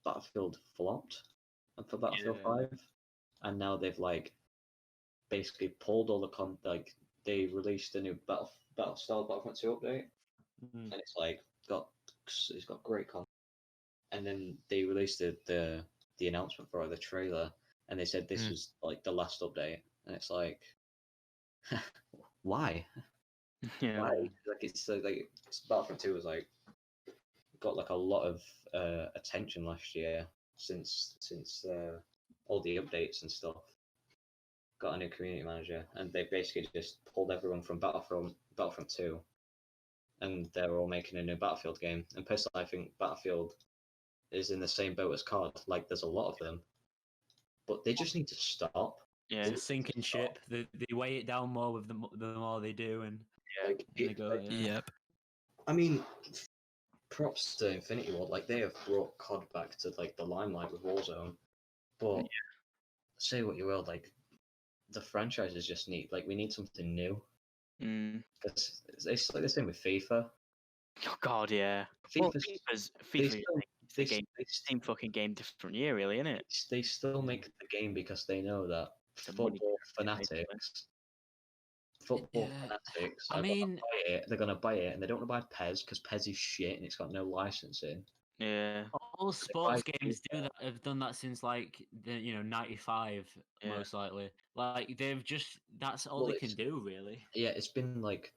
Battlefield flopped, and for Battlefield Yeah. 5, and now they've basically pulled all the they released a new Battlefront 2 update, and it's got great content, and then they released the announcement for the trailer, and they said this was the last update, and it's why? Yeah. Why? Battlefront 2 was got a lot of attention last year, since all the updates and stuff. Got a new community manager, and they basically just pulled everyone from Battlefront 2, and they're all making a new Battlefield game. And personally, I think Battlefield is in the same boat as COD. Like, there's a lot of them, but they just need to stop. Yeah. It's a sinking ship. They weigh it down more with the more they do, and Like, they go. Yeah. Yep. I mean, props to Infinity Ward. Like, they have brought COD back to like the limelight with Warzone. But say what you will, like the franchises just need we need something new. Because it's like the same with FIFA. Oh God, yeah. Well, FIFA the game. Same fucking game, different year, really, isn't it? They still make the game because they know that It's a money football grab, basically. fanatics I are mean, gonna buy it. They're gonna buy it, and they don't want to buy PES because PES is shit and it's got no licensing. Yeah. all sports buy games FIFA. have done that since like the '95, Yeah. most likely. Like they've just that's all Well, they can do, really. Yeah, it's been like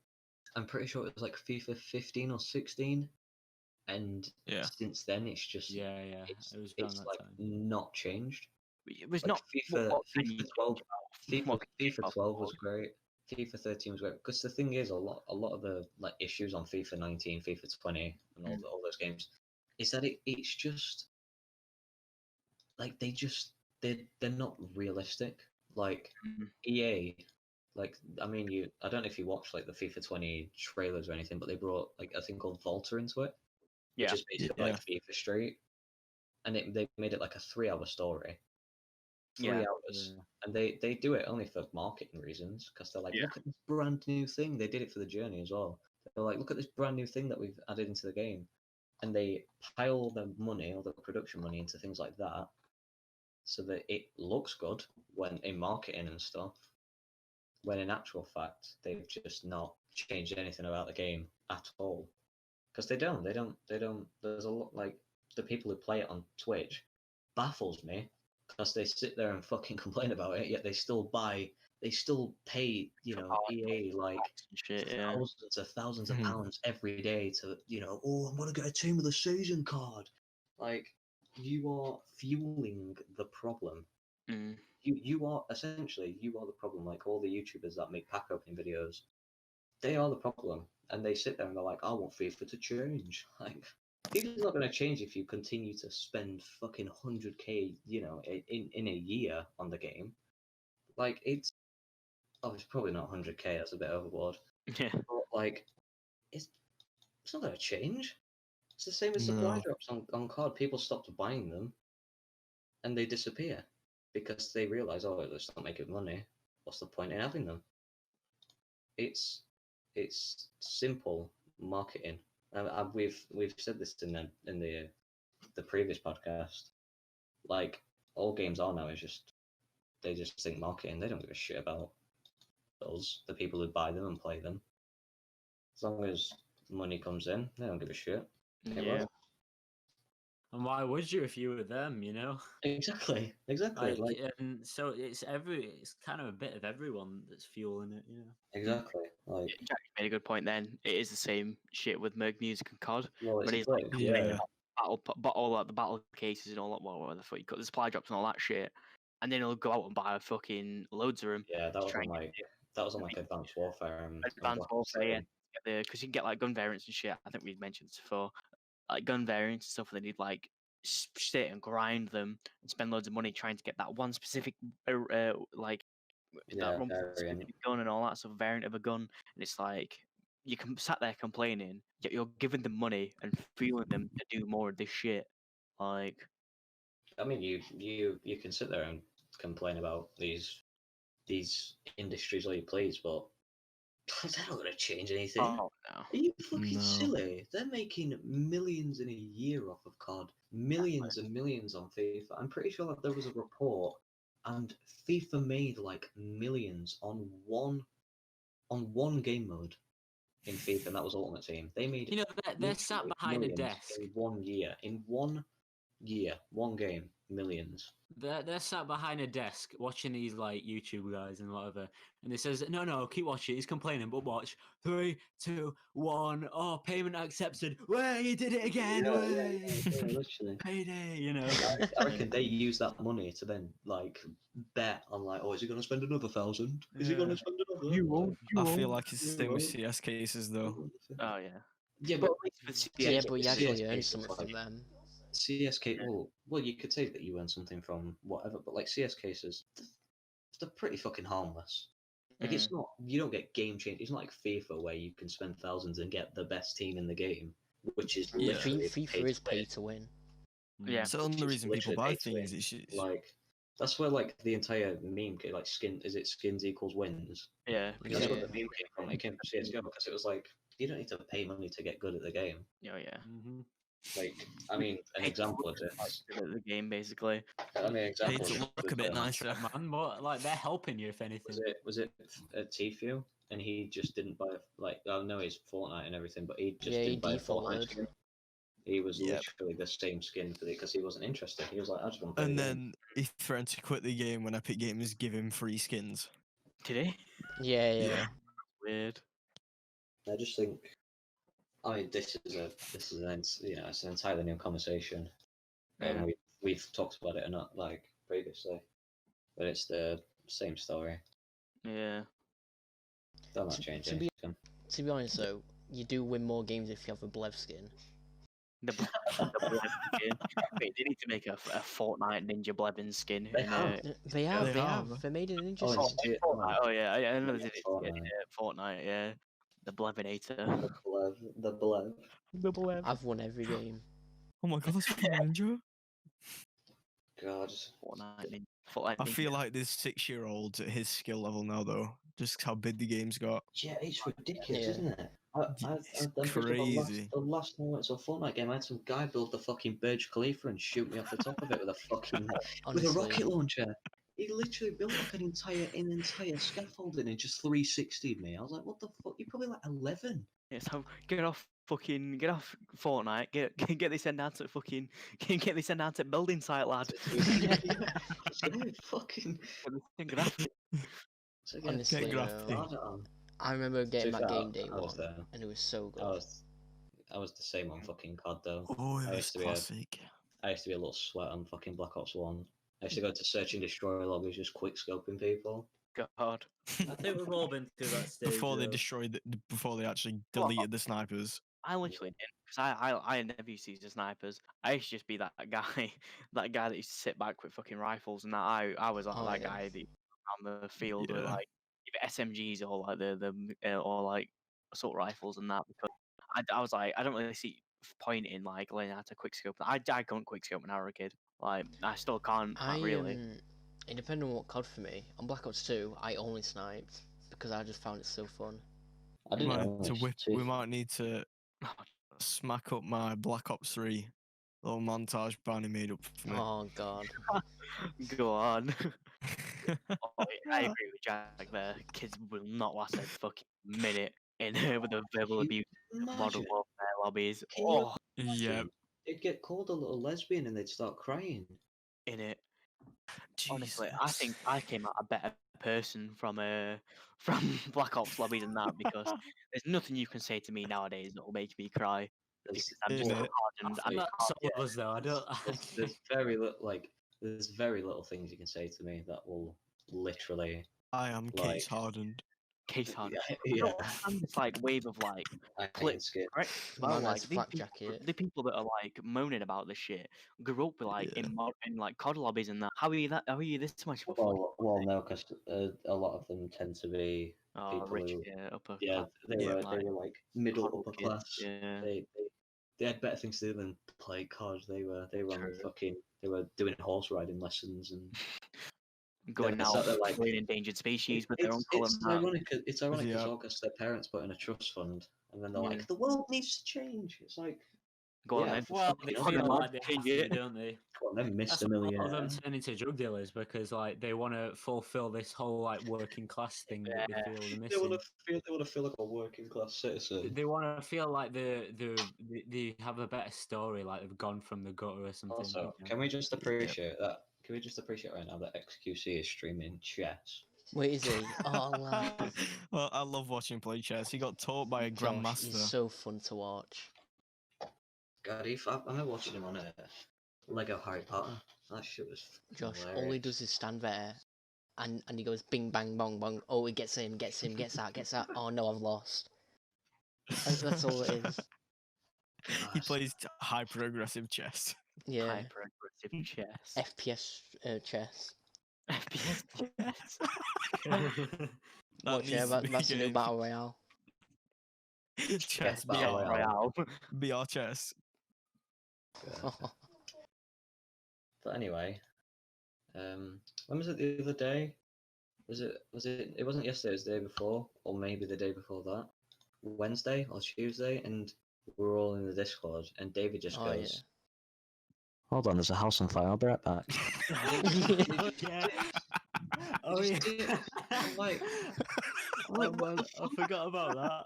I'm pretty sure it was like FIFA 15 or 16, and Yeah. since then it's just Yeah, it's, it was around it's that like time. not changed. It was Like not FIFA 12. What FIFA 12 was great. FIFA 13 was great because the thing is, a lot of the like issues on FIFA 19, FIFA 20, and all those games is that it's just like they're not realistic. Like EA, like I mean, I don't know if you watched like the FIFA 20 trailers or anything, but they brought like a thing called Volta into it, which Yeah. is basically like FIFA Street, and they made it like a 3-hour story. 3 Yeah. hours, and they do it only for marketing reasons because they're like, Yeah. look at this brand new thing. They did it for the journey as well. They're like, look at this brand new thing that we've added into the game, and they pile the money or the production money into things like that, so that it looks good when in marketing and stuff. When in actual fact, they've just not changed anything about the game at all, because they don't. There's a lot like the people who play it on Twitch baffles me because they sit there and fucking complain about it, yet they still pay, EA like Shit, yeah. thousands of pounds every day to, oh, I'm gonna get a team of the season card. Like, you are fueling the problem. You are essentially the problem. Like all the YouTubers that make pack opening videos, they are the problem, and they sit there and they're like, I want FIFA to change. Like, FIFA's not going to change if you continue to spend fucking 100k, in a year on the game. Like, it's probably not 100k. That's a bit overboard. Yeah. But like, it's not going to change. It's the same as supply drops on COD. People stopped buying them, and they disappear because they realize, oh, they're not making money. What's the point in having them? It's simple marketing. We've said this in the previous podcast. Like, all games are now is just they just think marketing. They don't give a shit about us, the people who buy them and play them. As long as money comes in, they don't give a shit. Yeah. And why would you if you were them? Exactly. Like, and so it's kind of a bit of everyone that's fueling it. Exactly. Like, Jack made a good point. Then it is the same shit with Merg Music and COD. well, When he's like, yeah. all like the battle cases and all that, whatever the fuck you got, the supply drops and all that shit, and then he'll go out and buy fucking loads of them. Yeah, that was on like Advanced Warfare. Advanced Warfare, yeah. Because you can get like gun variants and shit. I think we've mentioned this before, like gun variants and stuff. And they need like sit and grind them and spend loads of money trying to get that one specific like that one specific gun and all that sort of variant of a gun. And it's like you can sat there complaining, yet you're giving them money and fueling them to do more of this shit. Like, I mean, you can sit there and complain about these industries all you please, but they're not going to change anything. oh no. Are you fucking silly? They're making millions in a year off of COD, millions and millions on FIFA. I'm pretty sure that there was a report, and FIFA made like millions on one game mode in FIFA, and that was Ultimate Team. They made they're sat behind a millions desk in 1 year, in one Yeah, one game, millions. They're sat behind a desk watching these like YouTube guys and whatever, and it says, "No, keep watching." He's complaining, but watch. 3, 2, 1. Oh, payment accepted. Way, he did it again. Way, Literally. payday. You know. I reckon they use that money to then like bet on like, oh, is he going to spend another 1,000? Is he going to spend another? You won't. I feel like it's the same with CS cases though. Oh yeah. Yeah, But but at least for Yeah, CS, but you CS actually earn cases, something from like, them. CSK, well, you could say that you earn something from whatever, but like CS cases, they're pretty fucking harmless. Like it's not, you don't get game change. It's not like FIFA where you can spend thousands and get the best team in the game, which is Yeah. literally FIFA is pay to win. Yeah. So the only reason people buy things is like that's where like the entire meme like skins equals wins. yeah. That's Yeah. where the meme came from. It came from CS:GO because it was like you don't need to pay money to get good at the game. Oh yeah. Like I mean, an example of this. The game basically. I mean, an example paid of to this look was, a bit nicer. Man, but like they're helping you if anything. Was it at Tfue? And he just didn't buy like I know he's Fortnite and everything, but he just Yeah, he didn't buy a Fortnite defaulted. skin. He was Yep. literally the same skin for it because he wasn't interested. He was like, I just want to play And the game. then he threatened to quit the game when Epic Games give him free skins. Did he? Yeah. Weird. I just think, I mean, this is an it's an entirely new conversation. Yeah. We've talked about it or not like previously, but it's the same story. Yeah. Don't not To- change to be- anything. To be honest though, you do win more games if you have a Blev skin. The Blevin skin. Wait, they need to make a Fortnite Ninja Blevin skin. They in, have. They have, They they have. have. They made an Oh, interesting. it's Fortnite. Oh yeah, I know they Yeah, did it. Fortnite. Fortnite, yeah. The Blevinator. The Blev. The Blev. I've won every game. Oh my god, that's Fortnite Ninja. God. Fortnite I Ninja. feel like there's 6-year-olds at his skill level now though. Just how big the game's got. Yeah, it's ridiculous, Yeah. isn't it? It's I'm crazy. The last time I went to a Fortnite game, I had some guy build the fucking Burj Khalifa and shoot me off the top of it with a fucking with a Honestly, rocket launcher. He literally built like an entire scaffolding and just 360'd me. I was like, what the fuck? You're probably like 11. Yeah, so get off Fortnite. Get this end out at fucking get this end out at building site, lad. Fucking. Think of that. So again, honestly, Get grafting. I remember getting fair, that game day I was one, there. and it was so good. I was the same on fucking COD though. Oh, it I was used to be classic. I used to be a little sweat on fucking Black Ops 1. I used to go to search and destroy lobbies, just quick scoping people. God. I think we've all been through that stage. Before they though. destroyed, before they actually Well, deleted the snipers. I literally didn't, because I never used to use the snipers. I used to just be that guy, that used to sit back with fucking rifles, and that I was like Oh, that yeah. guy that on the field with Yeah. like either SMGs or like or like assault rifles and that, because I was like I don't really see point in like learning how to quickscope. I couldn't quickscope when I was a kid. Like I still can't really. It depended on what COD for me. On Black Ops 2, I only sniped because I just found it so fun. I didn't know. We might need to smack up my Black Ops 3 little montage Barney made up for me. Oh god. Go on. Oh, I agree with Jack there. Kids will not last a fucking minute in with the verbal abuse modern Imagine. warfare lobbies. Can you Oh, Yeah. They'd get called a little lesbian and they'd start crying. in it. Honestly, I think I came out a better person from Black Ops lobbies than that, because there's nothing you can say to me nowadays that will make me cry. Because I'm just Innit? hardened. I think that's all of us though. I don't. There's very little things you can say to me that will literally. I am Like- case hardened. Case hardened. Yeah, I'm this like wave of like I Clip. can't skip. right. Well, Man, like that's these flak people, jacket. the people that are like moaning about this shit grew up with like Yeah. in like COD lobbies and that. How are you that? How are you this much of a fucking Well, no, because a lot of them tend to be people rich? who, Yeah, upper yeah, class, they Yeah, were like middle coddle upper kids, class. Yeah. They had better things to do than play COD. They were on True. fucking they were doing horse riding lessons and Going Yeah, out so they're like- for an endangered species with their uncle it's and that. ironic. It's ironic Yeah. as well because their parents put in a trust fund and then they're Yeah. like, the world needs to change. It's like, Go on Yeah, then. for Well, fucking they hell, feel man. like they have to, don't they? Come on, then, That's Mr. why a lot of them Millionaire. turn into drug dealers because like they want to fulfill this whole like working class thing that they feel they're They want missing. to feel like a working class citizen. They want to feel like they have a better story, like they've gone from the gutter or something. Also, you know? can we just appreciate that? Can we just appreciate right now that XQC is streaming chess? Wait, is he? Oh, lad. Well, I love watching him play chess. He got taught by a Josh, he's grandmaster. so fun to watch. God, I remember watching him on Lego Harry Potter. That shit was Josh, hilarious. all he does is stand there and he goes bing, bang, bong, bong. Oh, he gets him, gets that. Oh, no, I've lost. That's all it is. He plays hyper aggressive chess. Yeah. Hyper aggressive chess. FPS chess. FPS chess. That Watch, yeah, needs to be that's a new game. battle royale. Chess, Battle BR, Royale. BR chess. But anyway, when was it the other day? Was it? It wasn't yesterday. It was the day before, or maybe the day before that. Wednesday or Tuesday, and we were all in the Discord, and David just Oh, goes, "Hold on, there's a house on fire. I'll be right back." Oh yeah. Oh Did you yeah. see it? I'm like, Oh, man, I forgot about that.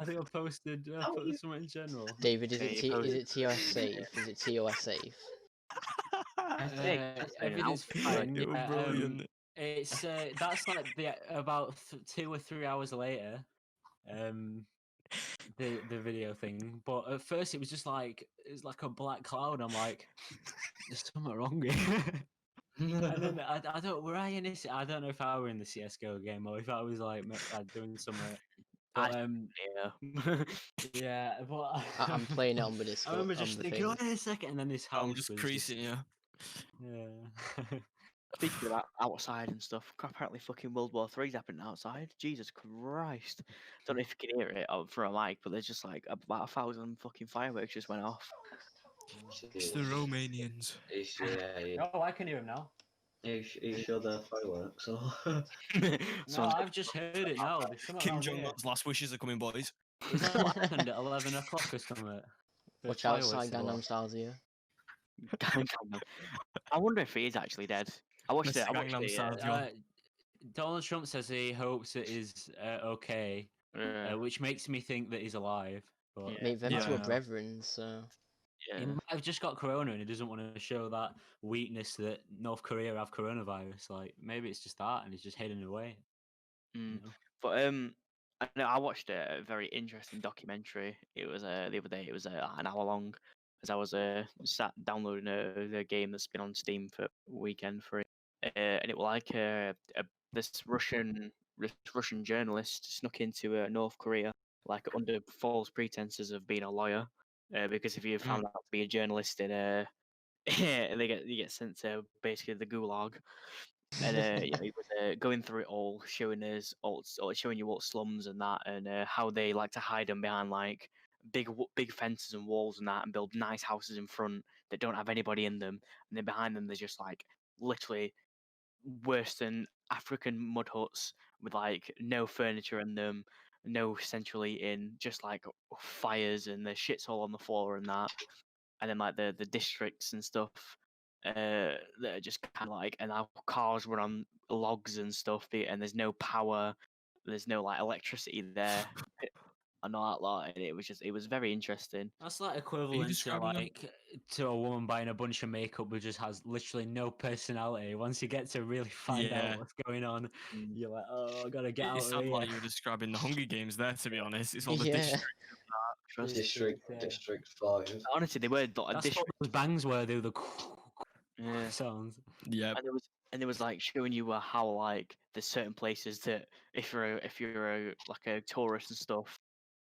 I think I posted something in general. David, is Yeah, it you is it TOS safe? Is it TOS safe? think that's been Everything's outside, fine. It was Yeah, brilliant. it's that's like about 2 or 3 hours later. The video thing, but at first it was just like it's like a black cloud. I'm like, there's something wrong here. And then I don't were I in this? I don't know if I were in the CS:GO game or if I was like doing something. But Yeah. yeah, but I'm playing it on the I Discord. remember On just the thinking, thing. wait a second, and then this house I'm just was creasing you. yeah. Speaking of that, outside and stuff, apparently fucking World War Three's happening outside. Jesus Christ. Don't know if you can hear it from a mic, but there's just like about 1,000 fucking fireworks just went off. It's the Romanians. Oh, I can hear him now. Are you sure they're fireworks? Or... No, Someone's I've just heard it now. There's something Kim around Jong here. Un's last wishes are coming, boys. Is that what happened at 11 o'clock or something? The Watch fireworks outside go Gangnam off. Style's here. I wonder if he is actually dead. I watched Mr. it. I watched Gangnam it. Style. Donald Trump says he hopes it is okay, which makes me think that he's alive. But Yeah. Mate, them Yeah. two are know. brethren, so He might have just got corona and he doesn't want to show that weakness that North Korea have coronavirus. Like maybe it's just that, and he's just hidden away. Mm. You know? But I know I watched a very interesting documentary. It was the other day. It was an hour long, as I was sat downloading the game that's been on Steam for a weekend for it, and it was like this Russian journalist snuck into North Korea like under false pretenses of being a lawyer, because if you found out to be a journalist, then you get sent to basically the gulag. And yeah, he was going through it all, showing us all, showing you what slums and that, and how they like to hide them behind like big fences and walls and that, and build nice houses in front that don't have anybody in them, and then behind them there's just like literally worse than African mud huts with like no furniture in them, no central heating, just like fires and the shit's all on the floor and that, and then like the districts and stuff that are just kind of like, and our cars run on logs and stuff, and there's no power, there's no like electricity there, and all that lot, and it was very interesting. That's like equivalent to describing them? like to a woman buying a bunch of makeup who just has literally no personality. Once you get to really find Yeah. out what's going on, Mm. you're like, oh, I gotta get It out of sounded here. like you were describing the Hunger Games there, to be honest. It's all the Yeah. district. Trust- District 5. Honestly, they were like That's district, what those bangs were. They were the yeah. sounds. Yeah. And there was like showing you how like there's certain places that if you're like a tourist and stuff,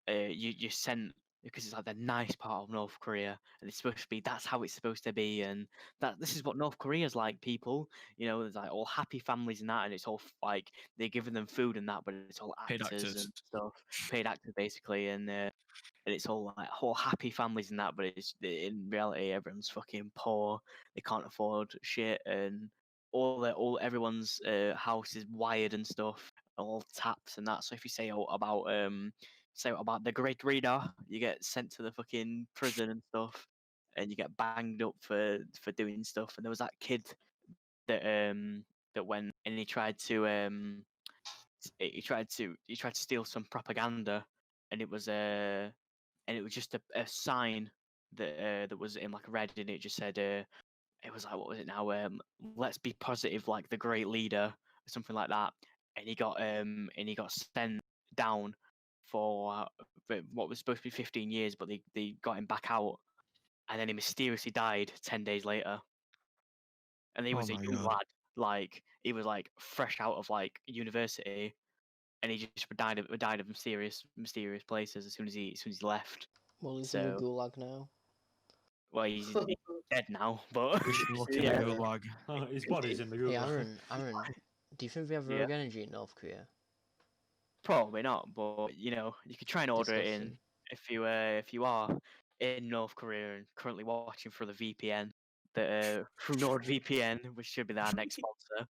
you're sent because it's like the nice part of North Korea, and it's supposed to be that's how it's supposed to be, and that this is what North Korea's like. People, there's like all happy families and that, and it's all like they're giving them food and that, but it's all Paid actors actors. and stuff, paid actors basically, and it's all like whole happy families and that, but it's in reality everyone's fucking poor. They can't afford shit, and everyone's house is wired and stuff, all taps and that. So if you say about say about the Great Reader, you get sent to the fucking prison and stuff, and you get banged up for doing stuff. And there was that kid that went and he tried to steal some propaganda, and it was just a sign that was in like red, and it just said it was like, what was it now? Let's be positive, like the great leader, or something like that. And he got sent down for what was supposed to be 15 years, but they got him back out, and then he mysteriously died 10 days later. And he Oh was a my young God. lad, like he was like fresh out of like university, and he just died of mysterious places as soon as he left. Well, he's in the So, gulag now. well, he's dead now, but We should look yeah. at the gulag. Oh, his body's in the Hey, Google. Aaron, do you think we have Yeah. rogue energy in North Korea? Probably not, but you know, you could try and order it in Disgusting. if you are in North Korea and currently watching through the VPN, through NordVPN, which should be our next sponsor,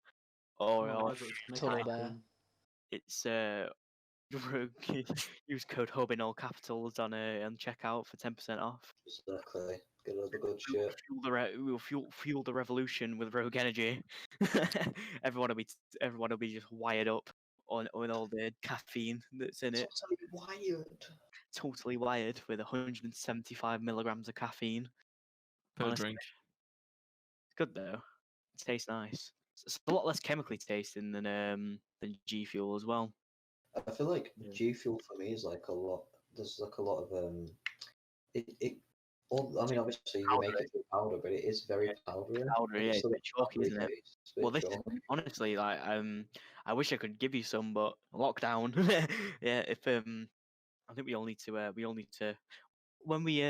Oh or my or God, let's make it Tunnel Bear. happen. it's use code HUB in all capitals on checkout for 10% off. Exactly. Get another good We will shit. we'll fuel the revolution with rogue energy. everyone will be just wired up on all the caffeine that's in it. Totally wired. Totally wired with 175 milligrams of caffeine. Per Honestly, drink. it's good though. It tastes nice. It's a lot less chemically tasting than G Fuel as well. I feel like Yeah. G Fuel for me is like a lot. There's like a lot of I mean, obviously you make it through powder, but it is very powdery. Powder, and yeah, it's it's a bit still chalky, isn't it? taste, it's a bit Well, this is, chalky. honestly, like I wish I could give you some, but lockdown. Yeah, if I think we all need to when we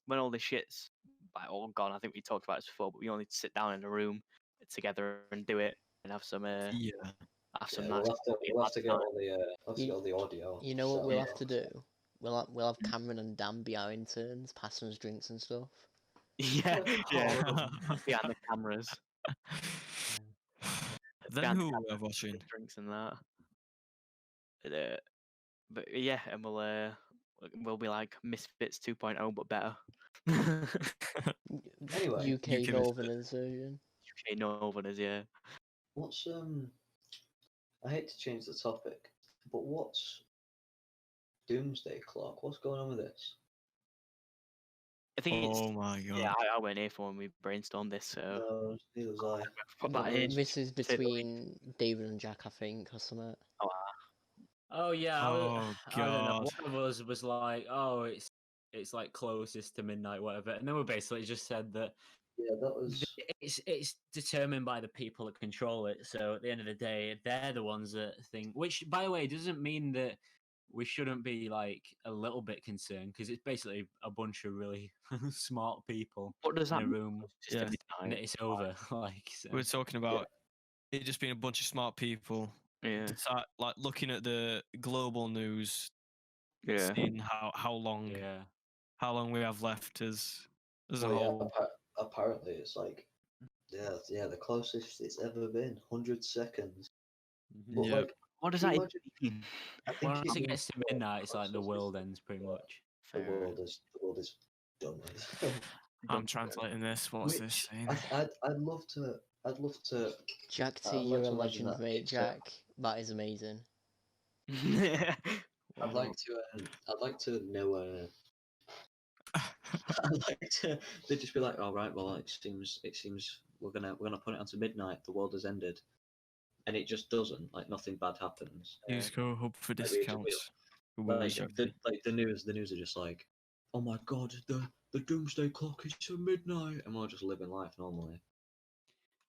when all this shit's like all gone. I think we talked about this before, but we all need to sit down in a room together and do it and have some Yeah. Yeah, nice. we'll have to get all the audio. You know what set we'll up. have to do? We'll have Cameron and Dan be our interns, passing us drinks and stuff. Yeah, yeah. Behind the cameras. Then Behind the who cameras, we're watching? drinks and that. But yeah, and we'll be like Misfits 2.0 but better. Anyway, UK UK Northerners version. UK Northerners, yeah. what's I hate to change the topic, but what's Doomsday Clock? What's going on with this? I think it's Oh my God. yeah. I went here for when we brainstormed this, so No, neither was I. put that in. This is Say the least. between David and Jack, I think, or something. Oh yeah, Oh, I don't know. God. One of us was like, "Oh, it's like closest to midnight, whatever," and then we basically just said that Yeah, that was. it's determined by the people that control it. So at the end of the day, they're the ones that think. Which, by the way, doesn't mean that we shouldn't be like a little bit concerned because it's basically a bunch of really smart people What does in that a mean? room, Just a Yeah. and midnight. it's over. Like, so. We're talking about it just being a bunch of smart people. Yeah, Like looking at the global news, yeah. seeing how long yeah. we have left as a Oh, yeah, whole. apparently it's like, yeah, the closest it's ever been, 100 seconds. Mhm. But Yeah. like, What does can that you even mean? I think Once it means gets to the midnight, it's like the closest world ends, pretty much. The Fair. world is done with. I'm translating this. What's this saying? I'd love to. Jack T, I'd like you're a to imagine legend, that mate. it's, Jack, that is amazing. I'd like to know. I'd like to. They'd just be like, "All right, well, it seems we're gonna put it onto midnight. The world has ended," and it just doesn't. Like nothing bad happens. Use code HUB for Maybe it should be discounts. Google Like instructed. the news are just like, "Oh my god, the doomsday clock is to midnight," and we're just living life normally.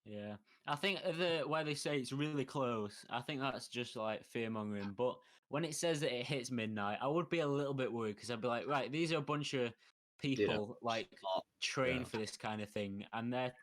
Yeah, I think where they say it's really close, I think that's just like fear mongering. But when it says that it hits midnight, I would be a little bit worried because I'd be like, right, these are a bunch of people like trained yeah. for this kind of thing, and they're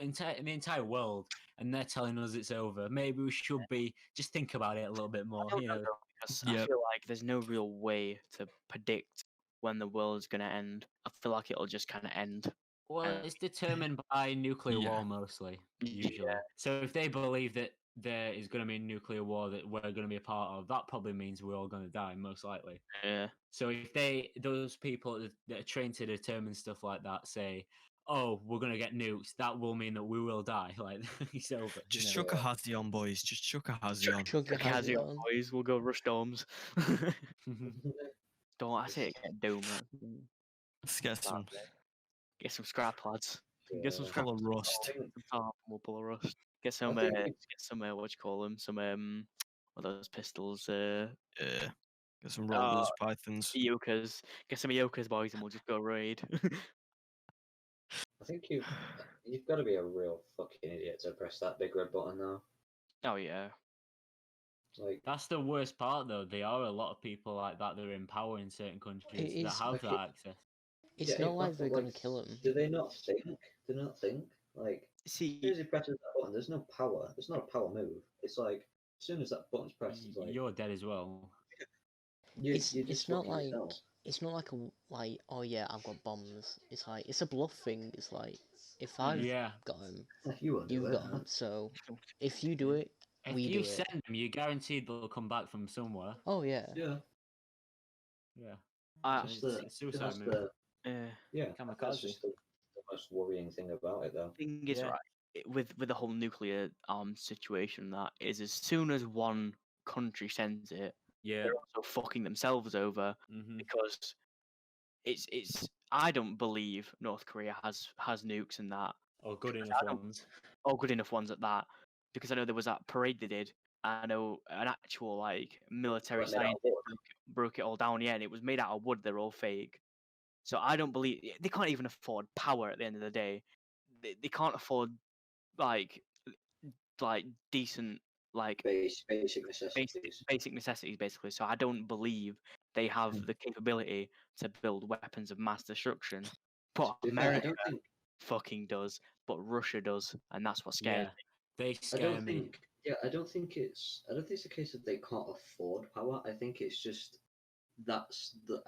in the entire world, and they're telling us it's over. Maybe we should be just think about it a little bit more. I don't You know know, though, because I Yep. feel like there's no real way to predict when the world's gonna end. I feel like it'll just kind of end. well, it's determined by nuclear Yeah. war mostly, Yeah. usually. So if they believe that there is going to be a nuclear war that we're going to be a part of, that probably means we're all going to die, most likely. Yeah. So if those people that are trained to determine stuff like that say, "Oh, we're going to get nukes," that will mean that we will die. Like it's over. Just you know? chuck a Hazi on, boys. Just chuck a Hazi on. Chugga has it Casio on. boys, we'll go rush domes. Don't I say it, get dome. Let's get some Get some scrap, lads. Get some Yeah. scrap. full of rust. I think- Some tarp and we'll pull a rust. Get some, think get we- some, what you call them? Some, what are those pistols? Yeah. Get some rollers, pythons. Yokas. Get some Yokas, boys, and we'll just go raid. I think you've got to be a real fucking idiot to press that big red button now. Oh yeah. Like, That's the worst part, though. There are a lot of people like that that are in power in certain countries that is- have like that access. It's yeah, not like exactly, they're gonna kill him. Do they not think? Do they not think? Like, as See, soon as he presses that button, there's no power. It's not a power move. It's like, as soon as that button's pressed, it's like, You're dead as well. you're It's just not fucking like yourself. it's not like oh yeah, I've got bombs. It's like it's a bluff thing. It's like if I've Yeah. got him, You won't do you've it. got him. So if you do it, If we you do it. send them, you're guaranteed they'll come back from somewhere. Oh yeah. Yeah, Yeah. just it's the, a suicide that's move. the, uh, yeah, that's Kamikaze. just the most worrying thing about it, though. thing is Yeah. right with the whole nuclear situation. That is, as soon as one country sends it, Yeah. they're also fucking themselves over Mm-hmm. because it's. I don't believe North Korea has nukes and that, Or good Because enough I don't- ones. or good enough ones at that, because I know there was that parade they did. I know an actual like military Weren't made out of scientist wood. broke it all down. Yeah, and it was made out of wood. They're all fake. So I don't believe they can't even afford power at the end of the day. They can't afford like decent like Basic necessities. basic necessities basically. So I don't believe they have Mm. the capability to build weapons of mass destruction. But To be fair, I America don't think. fucking does, but Russia does, and that's what scares Yeah. They I scare don't me. think. Yeah, I don't think it's a case that they can't afford power. I think it's just I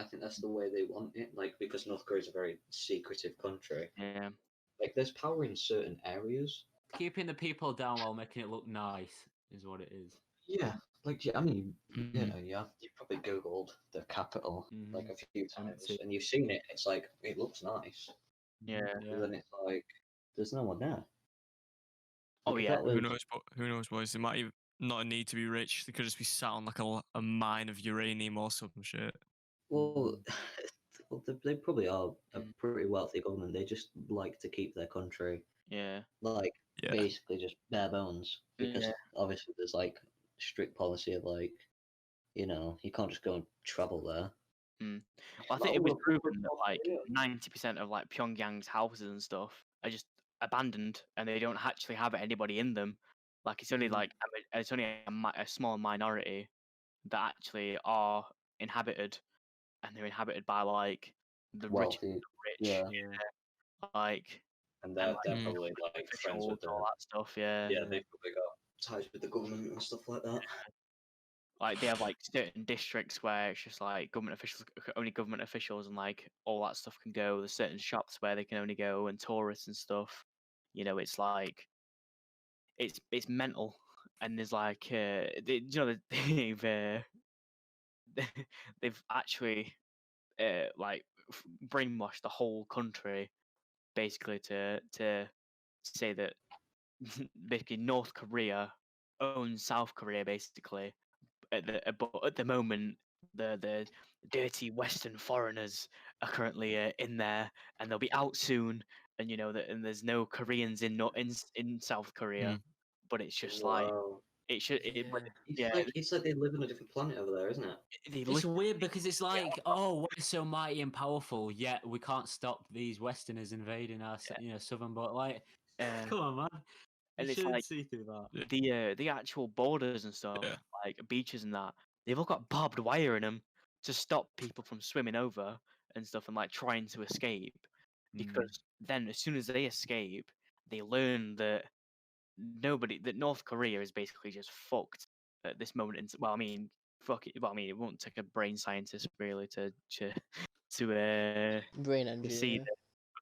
think that's the way they want it. Like, because North Korea is a very secretive country. me. Yeah. Like, there's power in certain areas. Keeping the people down while making it look nice is what it is. Yeah, like, yeah, I mean, you Mhm. know, you've probably googled the capital like Mhm. a few times, Empty. and you've seen it. It's like it looks nice, Yeah. but then it's like there's no one there. Oh, Like, if yeah. that Who was- knows? Who knows, boys? They might even not need to be rich. They could just be sat on like a mine of uranium or some shit. Well, well, they probably are a Mm. pretty wealthy government. They just like to keep their country Yeah. like Yeah. basically just bare bones because Yeah. obviously there's like strict policy of like, you know, you can't just go and travel there. Well, I Like, think it was look, proven that North like Korea. 90% of like Pyongyang's houses and stuff are just abandoned, and they don't actually have anybody in them. Like it's only Mhm. like it's only a small minority that actually are inhabited, and they're inhabited by like the rich, Wealthy, rich, yeah, Yeah. like and they're like, they're Mm. probably like friends officials, with the all that stuff. Yeah. yeah, they've probably got ties with the government and stuff like that. Like they have like certain districts where it's just like government officials, only government officials, and like all that stuff can go. There's certain shops where they can only go, and tourists and stuff. You know, it's like it's mental, and there's like you know they've they've actually like brainwashed the whole country basically to say that basically North Korea owns South Korea basically but at the moment the dirty Western foreigners are currently in there, and they'll be out soon. And you know that, and there's no Koreans in in South Korea, but it's just like Wow. it should. But yeah, It's like they live on a different planet over there, isn't it? they It's lit- weird because it's like, oh, we're so mighty and powerful, yet we can't stop these Westerners invading our, southern border. Like, um, come on, man. and You it's shouldn't like see through that. the actual borders and stuff, Yeah. like beaches and that, they've all got barbed wire in them to stop people from swimming over and stuff and like trying to escape. Because then, as soon as they escape, they learn that North Korea is basically just fucked at this moment. Well, I mean, fuck it. Well, I mean, it won't take a brain scientist really to Brain see engineer. the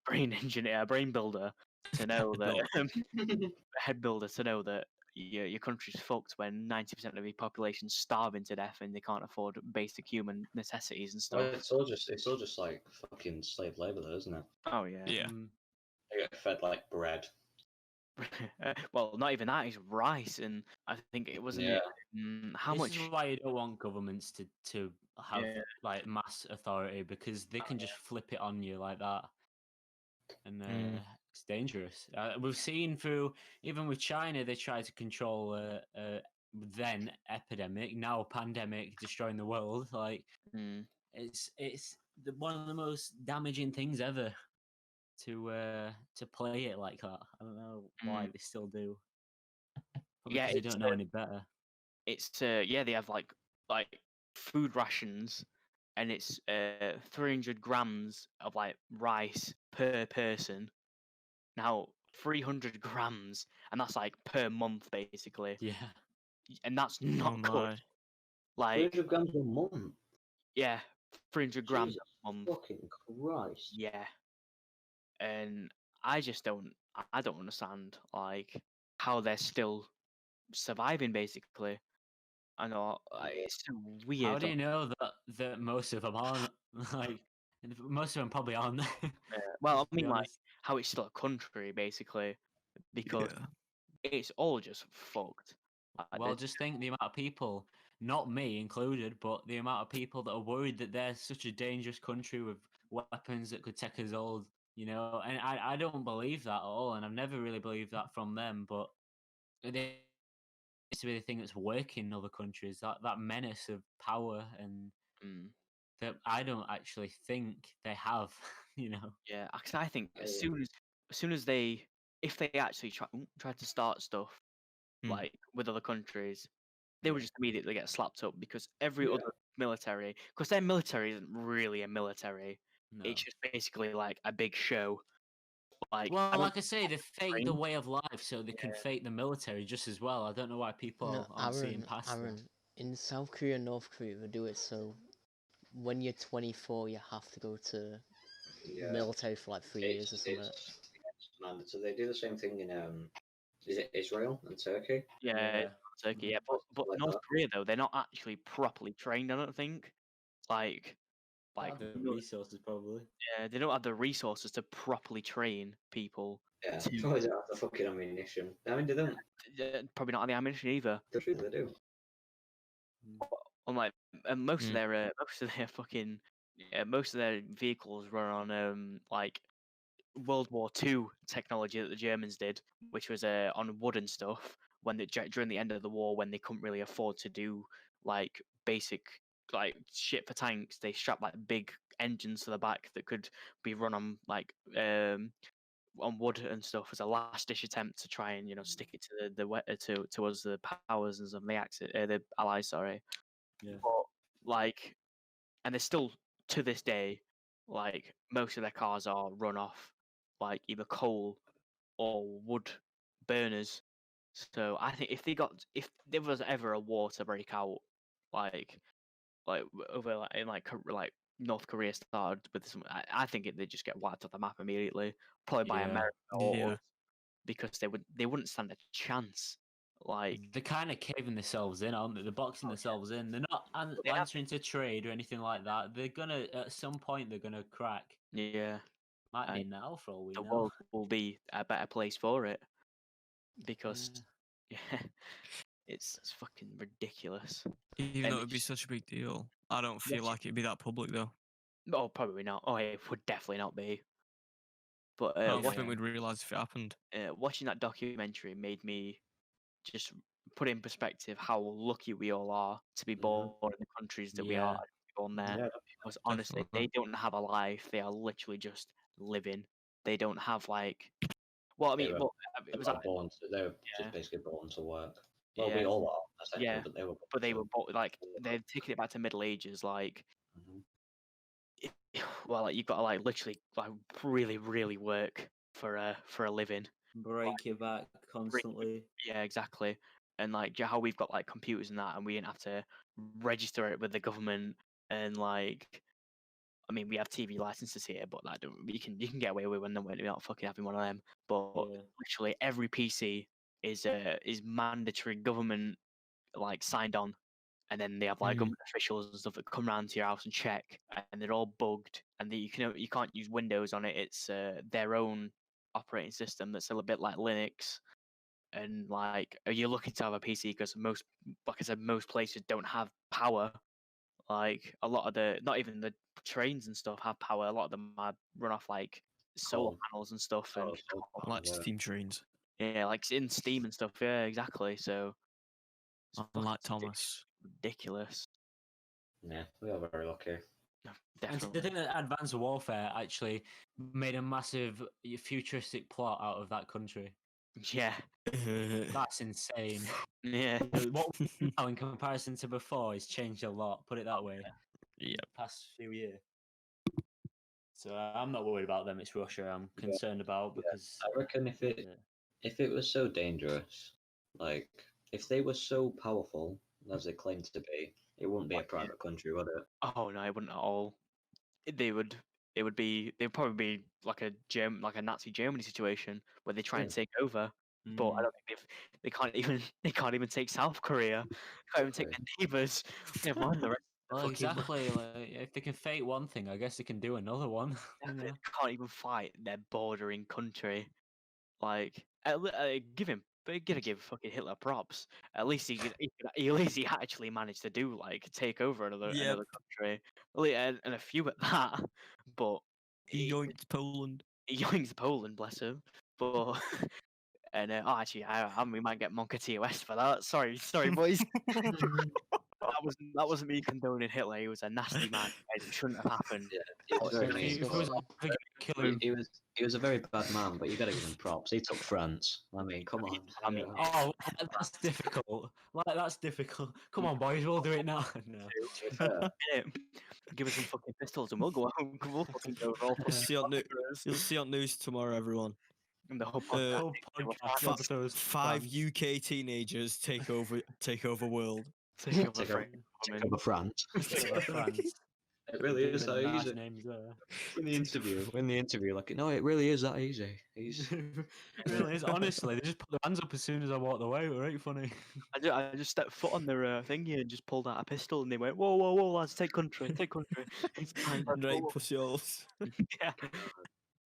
brain engineer, brain builder to know that a head builder to know that your country's fucked when 90% of your population's starving to death and they can't afford basic human necessities and stuff. Well, it's all just like fucking slave labor, though, isn't it? Oh yeah. Yeah. They get fed like bread. Well, not even that. It's rice, and I think it wasn't. Yeah. How this much? is why you don't want governments to have Yeah. like mass authority, because they can just flip it on you like that, and it's dangerous. We've seen through, even with China, they try to control then epidemic, now pandemic, destroying the world. Like Mm. it's one of the most damaging things ever to play it like that. I don't know why they still do. Probably Yeah, because they don't know any better. It's yeah, they have like food rations, and it's 300 grams of like rice per person. Now 300 grams, and that's like per month basically, Yeah. and that's Oh not good. my. Like 300 grams a month. yeah, 300 grams Jesus a month. fucking Christ. Yeah, and I just I don't understand like how they're still surviving basically. I know it's so weird. How do you know that most of them aren't? Like, most of them probably aren't. Well, Let's I be mean, like honest. how it's still a country basically, because Yeah. it's all just fucked. Like, Well, just think the amount of people, not me included, but the amount of people that are worried that they're such a dangerous country with weapons that could take us all, and I don't believe that at all, and I've never really believed that from them, but they seems to be the thing that's working in other countries, that menace of power, and mm, that I don't actually think they have, yeah, 'cause I think as Yeah. soon as they, if they actually try to start stuff Mm. like with other countries, they would just immediately get slapped up because every Yeah. other military, because their military isn't really a military. No. It's just basically like a big show. Like Well, I don't like I say, they fake the train. way of life so they can fake the military just as well. I don't know why people No, aren't seeing Aaron, past that. Aaron, in South Korea and North Korea, they do it so when you're 24, you have to go to Yeah. military for like 3 years or something. It's mad. So they do the same thing in is it Israel and Turkey? Yeah, Turkey, yeah, but Like North that. Korea though, they're not actually properly trained. I don't think. Like The no- resources probably. yeah, they don't have the resources to properly train people. Yeah. To, Probably don't have the fucking ammunition. I mean, they don't. probably not the ammunition either. They do. Unlike most of Mm. their fucking most of their vehicles run on like World War II technology that the Germans did, which was on wood and stuff. When during the end of the war, when they couldn't really afford to do like basic like shit for tanks, they strapped like big engines to the back that could be run on like on wood and stuff as a last ditch attempt to try and stick it to towards the powers and some of the the allies. Sorry, Yeah. but like, and they're still to this day like most of their cars are run off like either coal or wood burners. So I think if there was ever a war to break out, like over like in like North Korea started with some, I think they just get wiped off the map immediately, probably by Yeah. America or Yeah. us, because they wouldn't stand a chance. Like They're kind of caving themselves in, aren't they? They're boxing themselves in. They're not they have- answering to trade or anything like that. They're gonna, at some point, they're gonna crack. yeah, Might be and now for all we the know. world will be a better place for it because yeah, it's fucking ridiculous. Even And though it it'd be just- such a big deal, I don't Yeah, feel like it'd be that public though. Oh, probably not. Oh, it would definitely not be. But I don't Yeah. think we'd realise if it happened. watching that documentary made me just put in perspective how lucky we all are to be born in the countries that we are, Yeah. to be born there. Yeah. Because honestly, Definitely. they don't have a life. They are literally just living. They don't have like. Well, I mean, were- well, it They was were born. They were Yeah. just basically born to work. Well, Yeah. we all are, essentially, Yeah, but they were. but they born were like to they're taking it back to Middle Ages. Like, Mhm. well, like you've got to like literally like really work for a living. Break your back constantly. Yeah, exactly. And like how we've got like computers and that, and we didn't have to register it with the government. And like, I mean, we have TV licenses here, but that don't you can get away with when we're not fucking having one of them. But Yeah. literally every PC is mandatory government like signed on, and then they have like government officials and stuff that come around to your house and check, and they're all bugged, and you can't use Windows on it. It's their own operating system that's a little bit like Linux, and like you're looking to have a PC because like I said, most places don't have power. Like a lot of not even the trains and stuff have power. A lot of them run off like solar Coal. panels and stuff, and Like steam trains. yeah, like in Steam and stuff. Yeah, exactly. So it's Unlike fucking Thomas. ridiculous. Yeah, we are very lucky. And Definitely. the thing that Advanced Warfare actually made a massive futuristic plot out of that country. Yeah, That's insane. yeah. What now in comparison to before has changed a lot. Put it that way. Yep. In the past few years. So I'm not worried about them. It's Russia I'm concerned about because I reckon if it was so dangerous, like if they were so powerful as they claimed to be, it wouldn't be a private country, would it? Oh no, it wouldn't at all. They would. They'd probably be like like a Nazi Germany situation where they try and take over. But I don't think they can't even take South Korea. They can't even take their neighbours. Never mind the rest. Of Well, the fucking exactly. Like, if they can fake one thing, I guess they can do another one. They can't even fight their bordering country. Like, give him, but you gotta give fucking Hitler props. At least at least he actually managed to do like take over another country, and a few at that. But He yoinked Poland. he yoinks Poland, bless him. But and actually, we might get Monka TOS for that. Sorry, boys. That wasn't me condoning Hitler. He was a nasty man. It shouldn't have happened. Yeah, he was very If nice. he was but kill him. he was a very bad man, but you got to give him props. He took France. I mean, come on. I mean, Oh, that's difficult. Like that's difficult. Come on, boys, we'll do it now. No. To be fair, give us some fucking pistols and we'll go home. We'll fucking go roll. You'll see on news tomorrow, everyone. And the whole Whole podcast. podcast episodes. 5 UK teenagers take over world. Take over take France. over France. France. It really is that Nice easy. names there. In the interview, like, no, it really is that easy. He's It really is. Honestly, they just put their hands up as soon as I walked away. It was right funny. I just stepped foot on their thingy and just pulled out a pistol and they went, whoa, whoa, whoa, lads, take country. It's fine, lads, Right, whoa, whoa." pussy holes. Yeah.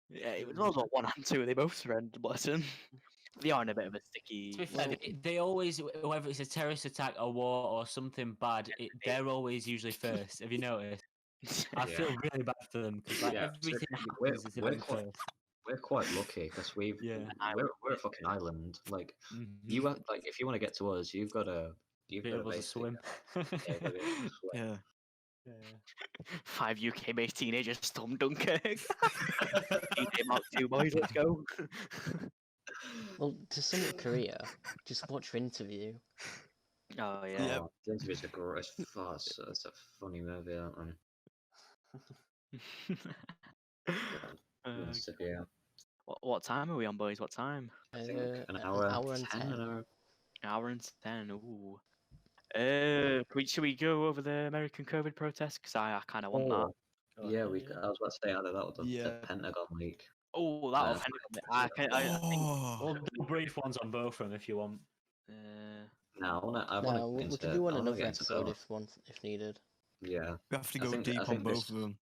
Yeah, it was also 1 and 2. They both surrendered, bless them. They are in a bit of a sticky. To be fair, they always, whether it's a terrorist attack, a war, or something bad, they're always usually first. Have you noticed? I feel really bad for them because like, everything happens is them first. we're quite lucky because we're a fucking island. Like you have, like if you want to get to us, you've got to Be able to swim. Yeah. 5 UK-based teenagers storm Dunkirk. Mark 2 boys, let's go. Well, to sum up Korea, just watch your interview. Oh yeah. Yeah. The interview's a great farce. It's a funny movie, that one. Yeah. What time are we on, boys? What time? I think an hour hour and 10. an hour. Hour and 10. Ooh. Should we go over the American COVID protest? Because I kind of want that. Yeah, I was about to say either that or the Yeah. Pentagon leak. Oh, that'll. I think. We'll do brief ones on both of them if you want. No, I No, want we to can do one I wanna another get into episode that. if needed. Yeah, We have to I go think- I deep on think both of them.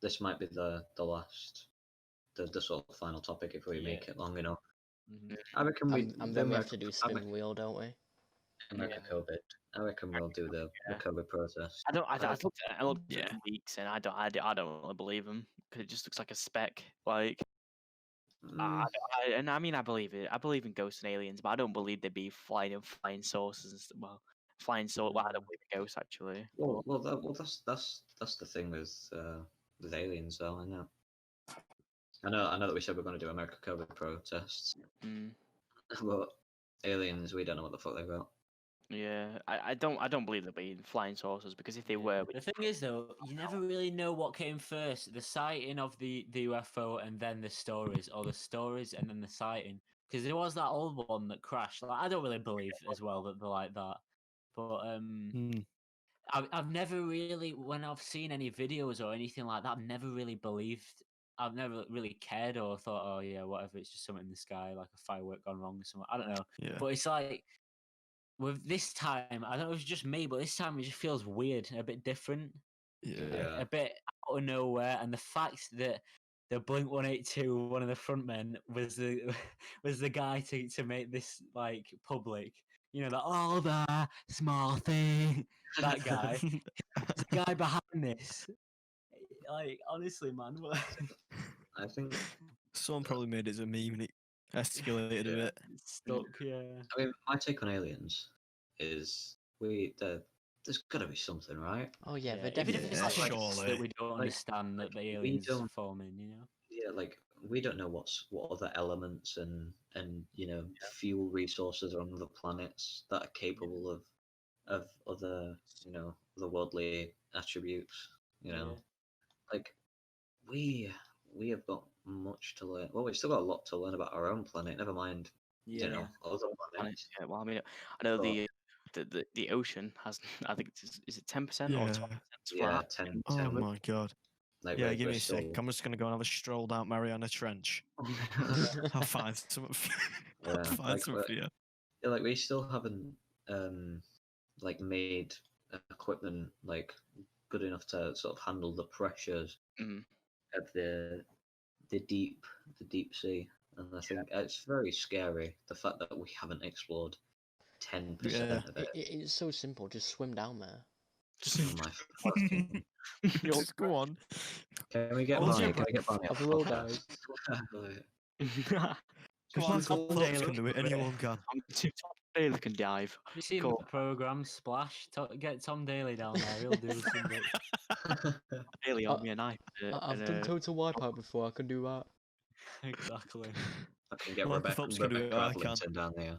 this might be the last, the sort of final topic if we make it long enough. I reckon And then we have to do spin wheel, don't we? America COVID. I reckon we'll do the COVID protest. I looked at Yeah. the leaks and I don't really believe them because it just looks like a speck. Like, I mean, I believe it. I believe in ghosts and aliens, but I don't believe they'd be flying saucers and stuff. Well, flying saucer. Well, I don't believe in ghosts actually. That's the thing with aliens, though. I know that we said we're going to do America COVID protests, but aliens, we don't know what the fuck they've got. Yeah, I don't believe they'll be flying saucers because if they were, The thing is, though, you never really know what came first: the sighting of the UFO, and then the stories, or the stories and then the sighting. Because there was that old one that crashed. Like, I don't really believe as well that they're like that, but I've never really, when I've seen any videos or anything like that, I've never really believed I've never really cared or thought, oh yeah, whatever. It's just something in the sky, like a firework gone wrong or something. I don't know. Yeah. But it's like with this time, I don't know if it's just me, but this time it just feels weird, a bit different, Yeah. a bit out of nowhere. And the fact that the Blink 182, one of the frontmen, was the was the guy to make this like public. You know, the small thing. That guy, the guy behind this. Like honestly, man, what? I think. Someone probably made it as a meme and it escalated a Yeah. bit. It's stuck, yeah. I mean, my take on aliens is there's got to be something, right? Oh yeah, Yeah, they're even if definitely it's Yeah, like there. race surely. that we don't Like- understand that the we aliens don't- form in, you know. Yeah, like we don't know what other elements and fuel resources are on other planets that are capable of other otherworldly attributes. You know, like we have got much to learn. Well, we've still got a lot to learn about our own planet. Never mind, Yeah. other Planets, planets. yeah, well, I mean, I know But- the ocean has. I think is it 10% or Yeah. 20% Yeah, flat? 10. Oh 10 my god. like Yeah, we're- give we're me a sec. still- I'm just gonna go and have a stroll down Mariana Trench. I'll find something. I'll Yeah, find like, something for you. Yeah, like we still haven't like made equipment like good enough to sort of handle the pressures Mhm. of the deep sea, and I think it's very scary the fact that we haven't explored 10% of it. It's so simple. Just swim down there. Oh my fucking- Just go on. Can we get Well, Barney? yeah, Can we get Barney? Of on the road, podcast? If Come on, Michael Tom Phelps Daly can do it, anyone can. Tom Daly can dive. Have you seen Cool. the program Splash? Get Tom Daly down there. He'll do some bit. Daly on me a knife. I've done total wipeout before. I can do that. Exactly. I can get Michael Phelps can do it, Rebecca I can. Adlington down there.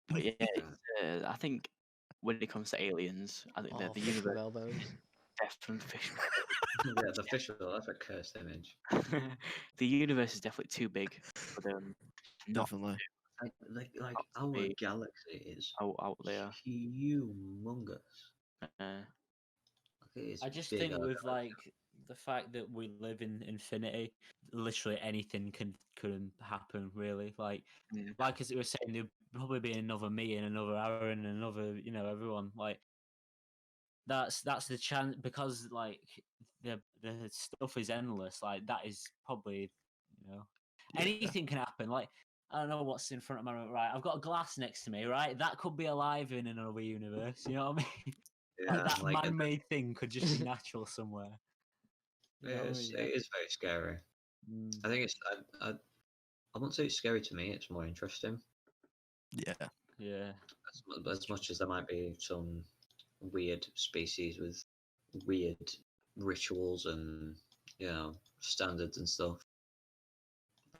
But yeah, I think when it comes to aliens, I think that the fish with universe elbows. definitely fish. Yeah, the fish wheel. That's a cursed image. The universe is definitely too big for them not Definitely. Like our Absolutely. galaxy is out there. humongous. Uh, Like, it is I just big, think our with galaxy. like the fact that we live in infinity, literally anything can happen. Really, Mm. like as we were saying, there'd probably be another me and another Aaron and another everyone. Like that's the chance because like the stuff is endless. Like that is probably Yeah. anything can happen. Like I don't know what's in front of my right. I've got a glass next to me. Right, that could be alive in another universe. You know what I mean? Yeah, Like that like, man-made thing could just be natural somewhere. You know what I mean? it is very scary. Mm. I think it's I won't say it's scary to me. It's more interesting. Yeah. Yeah. As much as there might be some weird species with weird rituals and standards and stuff.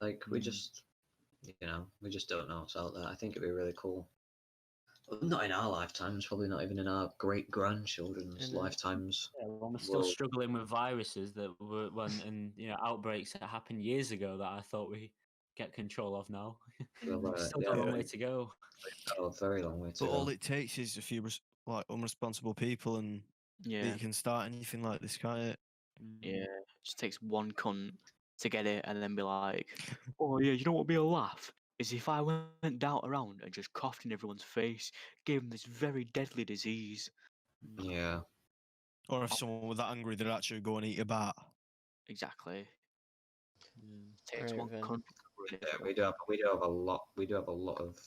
Like we just don't know what's out there. I think it'd be really cool. Not in our lifetimes, probably not even in our great grandchildren's In a- lifetimes. Yeah, when we're still Well- struggling with viruses that were and outbreaks that happened years ago that I thought we get control of now. Well, Still yeah, got a long yeah. way to go. a very long way to But go. all it takes is a few unresponsible people, and Yeah, you can start anything like this, can't it? yeah. It just takes one cunt to get it and then be like, oh yeah, you know what would be a laugh? Is if I went down around and just coughed in everyone's face, gave them this very deadly disease. Yeah. Or if someone was that angry, they'd actually go and eat a bat. Exactly. Takes Right one then. cunt. Yeah, we do have a lot of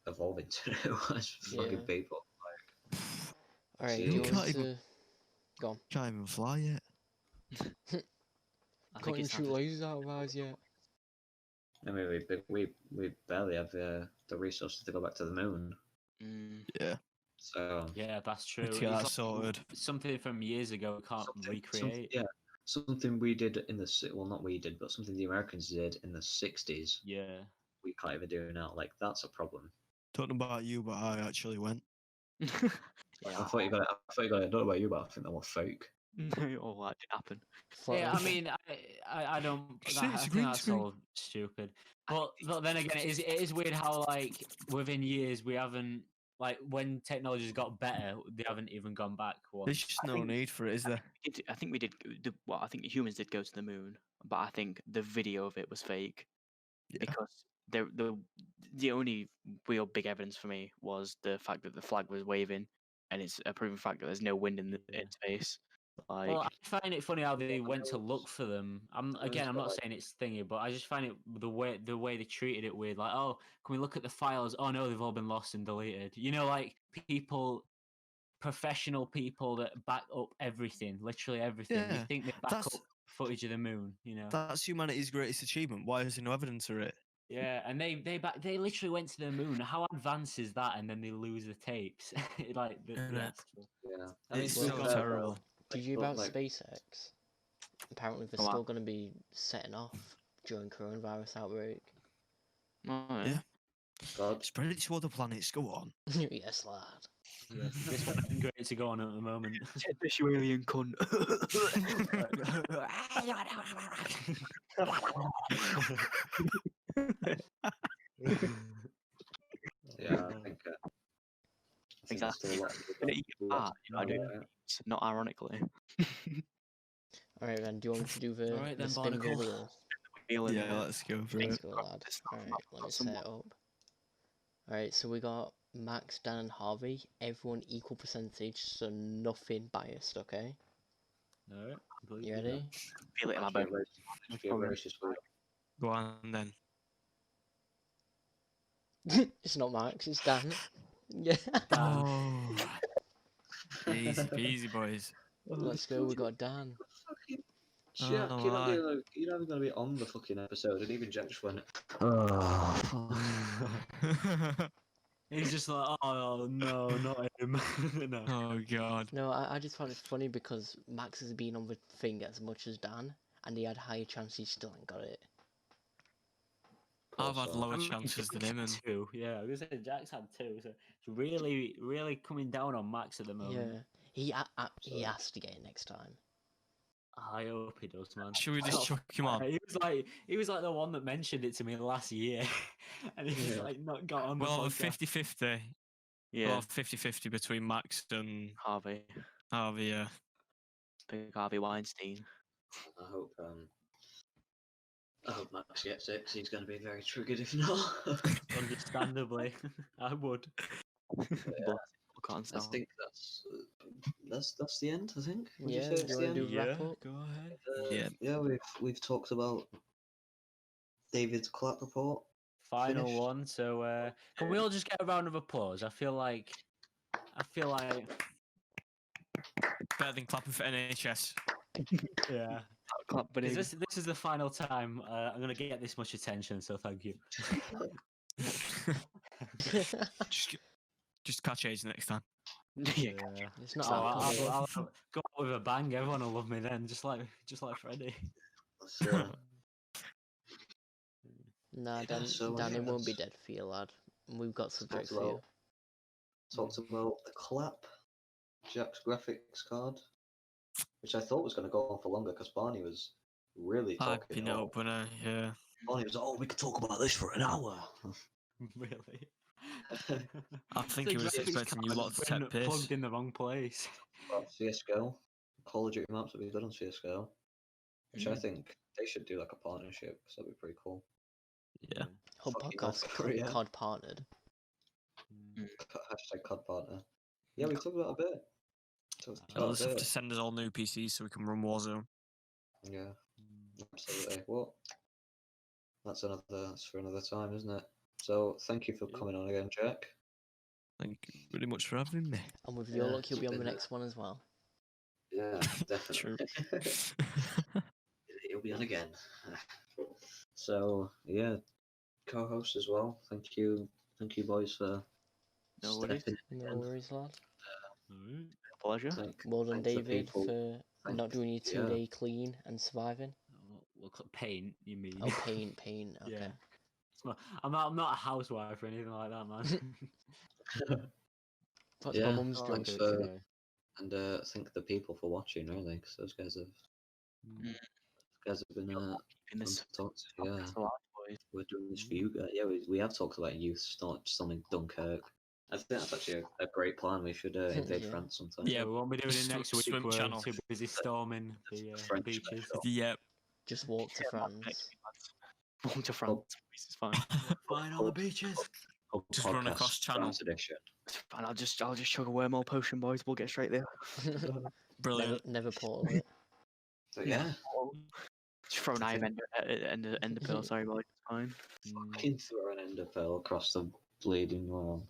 evolving to do as fucking Yeah. people. Alright, See, do you you want can't to even- go on? Can't even fly yet. I Can't think even it's shoot time to- lasers out of ours yet. I mean, we barely have the resources to go back to the moon. Mm, Yeah. So Yeah, that's true. Let's get It's that like sorted. Something from years ago we can't recreate. something we did in the not we did, but something the Americans did in the '60s. Yeah. We can't even do now. Like that's a problem. Don't know about you, but I actually went. I yeah. thought you got it. I don't know about you, but I think that was fake. Oh, that did happen. Yeah, I Flash. mean, I don't. See, I it's a think green that's screen. all stupid. But then again, it is weird how like within years we haven't like when technology's got better, they haven't even gone back once. There's just no need for it, is there? I think we did. Well, I think humans did go to the moon, but I think the video of it was fake Yeah. because the only real big evidence for me was the fact that the flag was waving, and it's a proven fact that there's no wind in space. Like, Well, I find it funny how they went to look for them. I'm Sounds not like- saying it's thingy, but I just find it the way they treated it weird. Like, oh, can we look at the files? Oh no, they've all been lost and deleted. You know, like professional people that back up everything, literally everything. You Yeah, think they back that's- up footage of the moon? You know. That's humanity's greatest achievement. Why is there no evidence of it? Yeah, and they literally went to the moon. How advanced is that? And then they lose the tapes, like the Innit? extra. Yeah, It's to be so fair, though, terrible. Did you but, about like, SpaceX? Apparently, they're Come on. still going to be setting off during coronavirus outbreak. oh, Yeah. God, Spread it to other planets. Go on. Yes, lad. Yeah, this one ain't great to go on at the moment. this you alien cunt. yeah, I think there's Exactly. still a lot of Gonna eat a lots bat if I to do know it. about it. Not ironically. Alright, then, do you want me to do the, Alright the then, spin Barnacle. wheel? Feeling Yeah, it. let's go for Let's it. go, lad. Alright, let me set it up. Alright, so we got Max, Dan, and Harvey. Everyone equal percentage, so nothing biased, okay? No, You ready? Feel it in my Actually, bones. actually, very sweet. Go on then. It's not Max, it's Dan. Yeah. Oh, easy peasy, boys. Let's go, we got Dan. Fucking Jack, Oh, you're not my. even gonna be on the fucking episode, and even Jack just went, he's just like, oh no, not him. No. Oh god. No, I just found it funny because Max has been on the thing as much as Dan, and he had higher chance he still ain't got it. I've had "Also, lower I mean, chances than Jack's him, had and two. Yeah, I was gonna say Jack's had two, so it's really, really coming down on Max at the moment. Yeah, he So- has to get it next time. I hope he does, man. should we just Oh, chuck him on? He was like the one that mentioned it to me last year, and he's Yeah. like not got on the Well, a podcast. 50-50. Yeah, Well, 50-50 between Max and Harvey. Harvey, yeah. Big Harvey Weinstein. I hope Max gets it, 'cause he's going to be very triggered if not. Understandably, I would. Can't I stop. think that's the end. I think. Would Yeah, you say do it's you the wanna end? do wrap up? Go ahead. Yeah. Yeah, we've talked about David's clap report. Final Finished. one. So can we all just get a round of applause? I feel like Better than clapping for NHS. yeah. Clap, but 'Cause this is the final time I'm gonna get this much attention. So thank you. Just catch AIDS next time. yeah. It's not So that I'll common. go out with a bang. Everyone will love me then, just like Freddie. So, Nah, Yeah, Dan, so, Dan, it won't be yes. dead for you, lad. We've got subjects for about- you. talked about the clap, Jack's graphics card, which I thought was going to go on for longer because Barney was really talking. Hyping it up, and yeah. Barney was, oh, we could talk about this for an hour. Really? I think The he was graphics expecting you card lot to been take piss. plugged in the wrong place. Well, CSGO, Call of Duty maps that we've done on CSGO, which I think they should do like a partnership because that'd be pretty cool. Yeah. Whole Fucking North podcast Korea. card partnered. Hashtag COD partner. Yeah, we talked about a bit. Talked They'll about just a have to bit. send us all new PCs so we can run Warzone. Yeah, absolutely. Well, that's for another time, isn't it? So thank you for Yeah. coming on again, Jack. Thank you very much for having me. And with your Yeah, luck, you'll it's be on the been, next one as well. Yeah, True. definitely. He'll be on again. So yeah, co-host as well. Thank you, boys for No worries. stepping in No again. worries, lad. Pleasure. Well done, thanks to David, people. for not doing your yeah. 2-day clean and surviving. Paint, you mean? Oh, paint. Okay. Yeah. I'm not a housewife or anything like that, man. That's Yeah, my mum's job. thanks for and thank the people for watching, really, because those guys have been In fun this to talk to. Yeah, podcast a lot, boys. we're doing this for you guys. Yeah, we have talked about youth, not just on in Dunkirk. I think that's actually a great plan. We should invade Yeah. France sometime. Yeah, we won't be doing it next week. Swim We're channel. too busy storming the French beaches. special. Yep. Just walk to France. Walk to France. It's fine. Fine on the beaches. Just run Podcast across channel. France edition. It's fine. I'll just chug a wormhole potion, boys. We'll get straight there. Brilliant. never portal it. But yeah, Just throw an I eye think- ender pearl. Sorry, boys. It's fine. fucking throw an ender pearl across the bleeding world.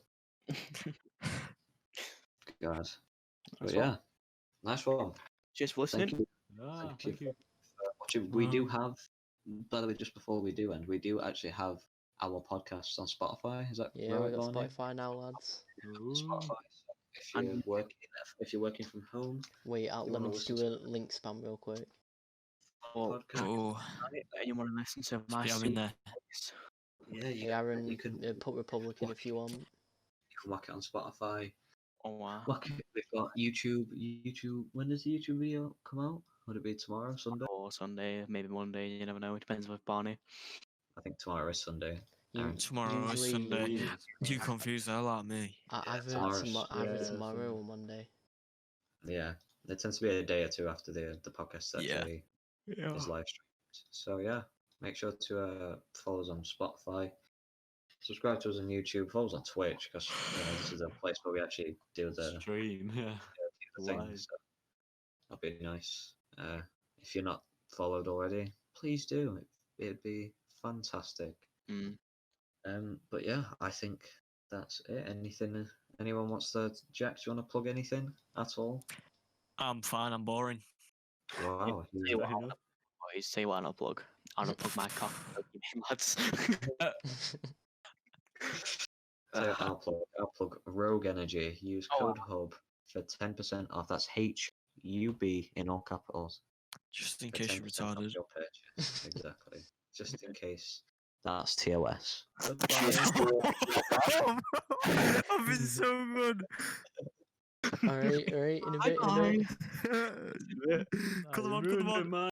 God. But Nice yeah, nice one. Just for Thank listening. you. Thank Thank you. for watching. We do have, by the way, just before we do end, we do actually have our podcasts on Spotify. Is that Yeah, right, we got Barney? Spotify now, lads. Spotify. So if you're working from home, Wait, You let me wanna just do listen a link spam real quick. Well, podcast. Oh, anyone to listen to my yeah, I'm in there. Yeah, Hey, Aaron, you can put Republican if you want. whack it on Spotify. Oh wow. Whack it. We've got YouTube. YouTube. When does the YouTube video come out? Would it be tomorrow, Sunday? Or Sunday, maybe Monday. You never know. It depends with Barney. I think tomorrow is Sunday. You- Aaron. Tomorrow is usually- Sunday. You confuse the hell out of me. Either tomorrow's- either yeah, tomorrow so- or Monday. Yeah, it tends to be a day or two after the podcast actually Yeah. is live streamed. So yeah, make sure to follow us on Spotify, subscribe to us on YouTube, follow us on Twitch because this is a place where we actually do the Stream, yeah. thing. Live. So that'd be nice. If you're not followed already, please do. It'd be fantastic. Mm. But yeah, I think that's it. Anyone wants to? Jack, do you want to plug anything at all? I'm fine. I'm boring. Wow. Say what enough. Boys, say what I'll plug. I'll not plug my cock. Lads. So I'll plug Rogue Energy. Use Oh, code HUB for 10% off. That's HUB in all capitals. Just in For case you're 10% off retarded. your purchase. Exactly. Just in case. That's TOS. I've been so good. Alright, in a bit. Cut them on, cut them on.